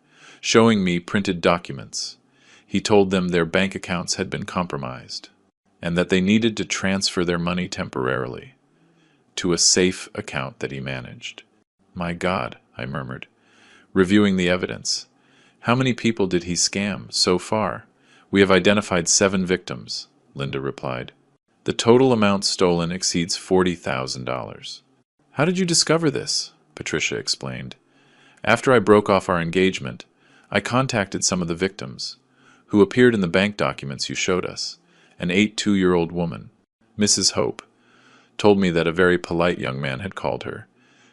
"showing me printed documents. He told them their bank accounts had been compromised, and that they needed to transfer their money temporarily to a safe account that he managed." "My God," I murmured, reviewing the evidence. "How many people did he scam so far?" "We have identified 7 victims," Linda replied. "The total amount stolen exceeds $40,000. "How did you discover this?" Patricia explained. "After I broke off our engagement, I contacted some of the victims, who appeared in the bank documents you showed us. An 82-year-old woman, Mrs. Hope, told me that a very polite young man had called her,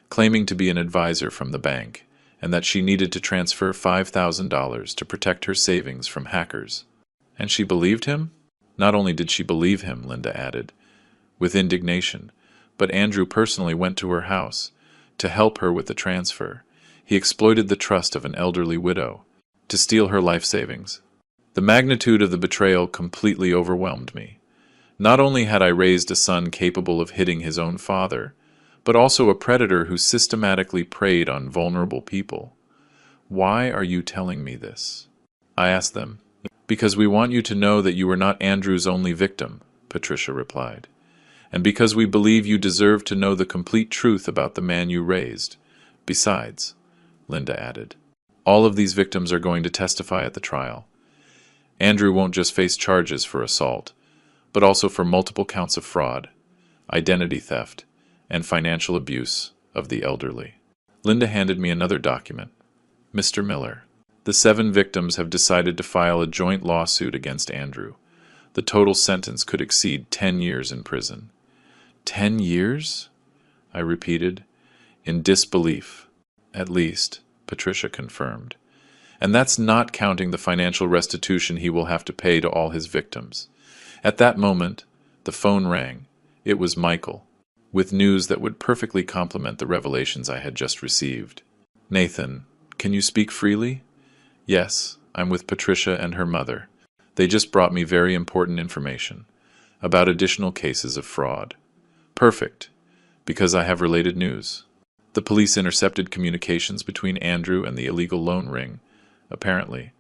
claiming to be an advisor from the bank, and that she needed to transfer $5,000 to protect her savings from hackers." "And she believed him?" "Not only did she believe him," Linda added, with indignation, "but Andrew personally went to her house to help her with the transfer. He exploited the trust of an elderly widow to steal her life savings." The magnitude of the betrayal completely overwhelmed me. Not only had I raised a son capable of hitting his own father, but also a predator who systematically preyed on vulnerable people. "Why are you telling me this?" I asked them. "Because we want you to know that you were not Andrew's only victim," Patricia replied. "And because we believe you deserve to know the complete truth about the man you raised. Besides," Linda added, "all of these victims are going to testify at the trial. Andrew won't just face charges for assault, but also for multiple counts of fraud, identity theft, and financial abuse of the elderly." Linda handed me another document. "Mr. Miller, the 7 victims have decided to file a joint lawsuit against Andrew. The total sentence could exceed 10 years in prison." "10 years?" I repeated, in disbelief. "At least," Patricia confirmed. "And that's not counting the financial restitution he will have to pay to all his victims." At that moment, the phone rang. It was Michael, with news that would perfectly complement the revelations I had just received. Nathan, can you speak freely? Yes, I'm with Patricia and her mother. They just brought me very important information about additional cases of fraud. Perfect, because I have related news. The police intercepted communications between Andrew and the illegal loan ring. Apparently,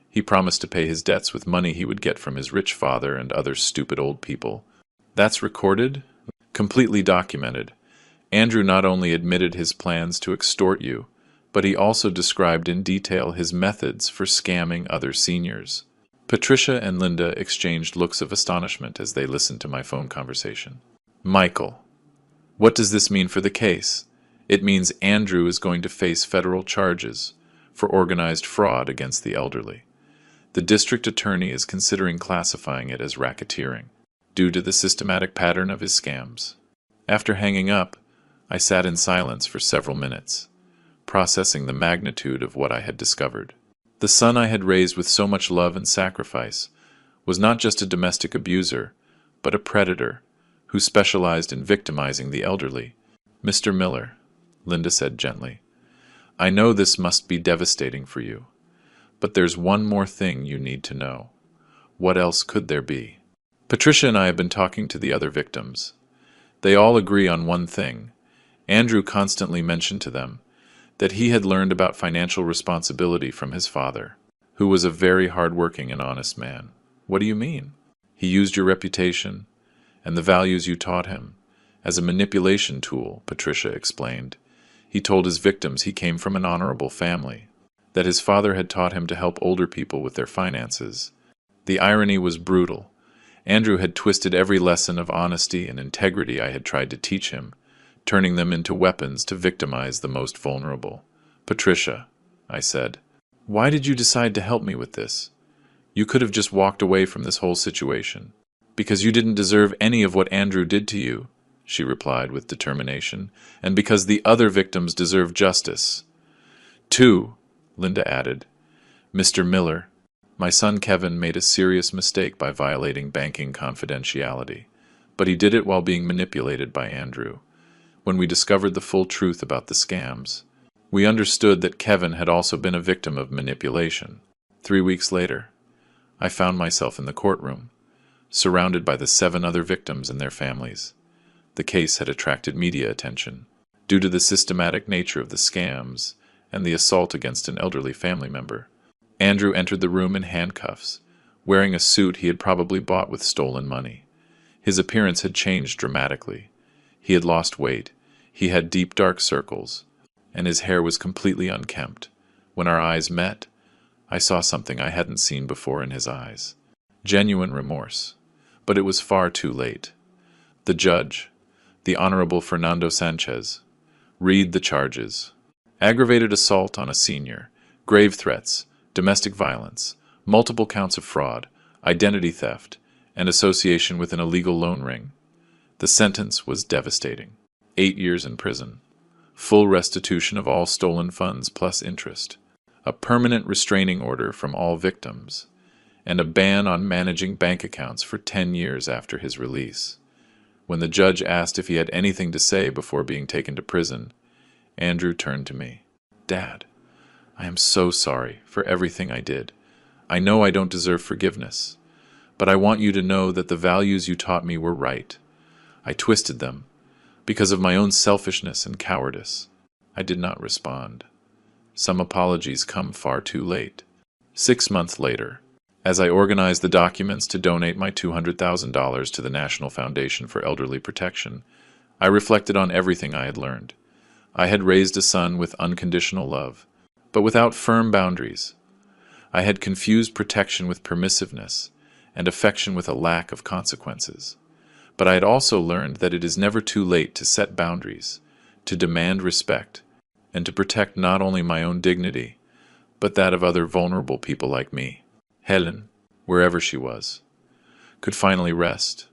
he promised to pay his debts with money he would get from his rich father and other stupid old people. That's recorded? Completely documented. Andrew not only admitted his plans to extort you, but he also described in detail his methods for scamming other seniors. Patricia and Linda exchanged looks of astonishment as they listened to my phone conversation. Michael, what does this mean for the case? It means Andrew is going to face federal charges for organized fraud against the elderly. The district attorney is considering classifying it as racketeering, due to the systematic pattern of his scams. After hanging up, I sat in silence for several minutes, processing the magnitude of what I had discovered. The son I had raised with so much love and sacrifice was not just a domestic abuser, but a predator who specialized in victimizing the elderly. Mr. Miller, Linda said gently, I know this must be devastating for you, but there's one more thing you need to know. What else could there be? Patricia and I have been talking to the other victims. They all agree on one thing. Andrew constantly mentioned to them that he had learned about financial responsibility from his father, who was a very hard-working and honest man. What do you mean? He used your reputation and the values you taught him as a manipulation tool, Patricia explained. He told his victims he came from an honorable family, that his father had taught him to help older people with their finances. The irony was brutal. Andrew had twisted every lesson of honesty and integrity I had tried to teach him, turning them into weapons to victimize the most vulnerable. Patricia, I said, why did you decide to help me with this? You could have just walked away from this whole situation. Because you didn't deserve any of what Andrew did to you, she replied with determination, and because the other victims deserve justice. Too, Linda added, Mr. Miller, my son Kevin made a serious mistake by violating banking confidentiality, but he did it while being manipulated by Andrew. When we discovered the full truth about the scams, we understood that Kevin had also been a victim of manipulation. 3 weeks later, I found myself in the courtroom, surrounded by the 7 other victims and their families. The case had attracted media attention, due to the systematic nature of the scams and the assault against an elderly family member. Andrew entered the room in handcuffs, wearing a suit he had probably bought with stolen money. His appearance had changed dramatically. He had lost weight, he had deep dark circles, and his hair was completely unkempt. When our eyes met, I saw something I hadn't seen before in his eyes. Genuine remorse. But it was far too late. The judge, the Honorable Fernando Sanchez, read the charges. Aggravated assault on a senior, grave threats, domestic violence, multiple counts of fraud, identity theft, and association with an illegal loan ring. The sentence was devastating. 8 years in prison. Full restitution of all stolen funds plus interest. A permanent restraining order from all victims. And a ban on managing bank accounts for 10 years after his release. When the judge asked if he had anything to say before being taken to prison, Andrew turned to me. Dad, I am so sorry for everything I did. I know I don't deserve forgiveness, but I want you to know that the values you taught me were right. I twisted them because of my own selfishness and cowardice. I did not respond. Some apologies come far too late. 6 months later, as I organized the documents to donate my $200,000 to the National Foundation for Elderly Protection, I reflected on everything I had learned. I had raised a son with unconditional love, but without firm boundaries. I had confused protection with permissiveness, and affection with a lack of consequences. But I had also learned that it is never too late to set boundaries, to demand respect, and to protect not only my own dignity, but that of other vulnerable people like me. Helen, wherever she was, could finally rest,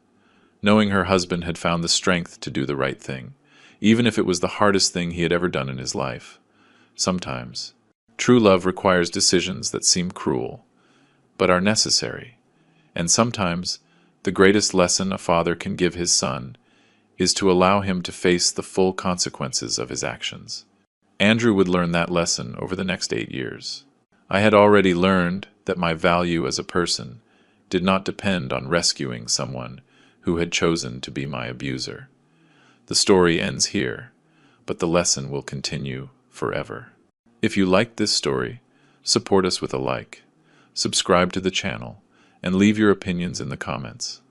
knowing her husband had found the strength to do the right thing, even if it was the hardest thing he had ever done in his life. Sometimes, true love requires decisions that seem cruel, but are necessary, and sometimes the greatest lesson a father can give his son is to allow him to face the full consequences of his actions. Andrew would learn that lesson over the next 8 years. I had already learned that my value as a person did not depend on rescuing someone who had chosen to be my abuser. The story ends here, but the lesson will continue forever. If you liked this story, support us with a like, subscribe to the channel, and leave your opinions in the comments.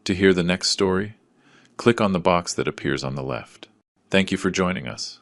To hear the next story, click on the box that appears on the left. Thank you for joining us.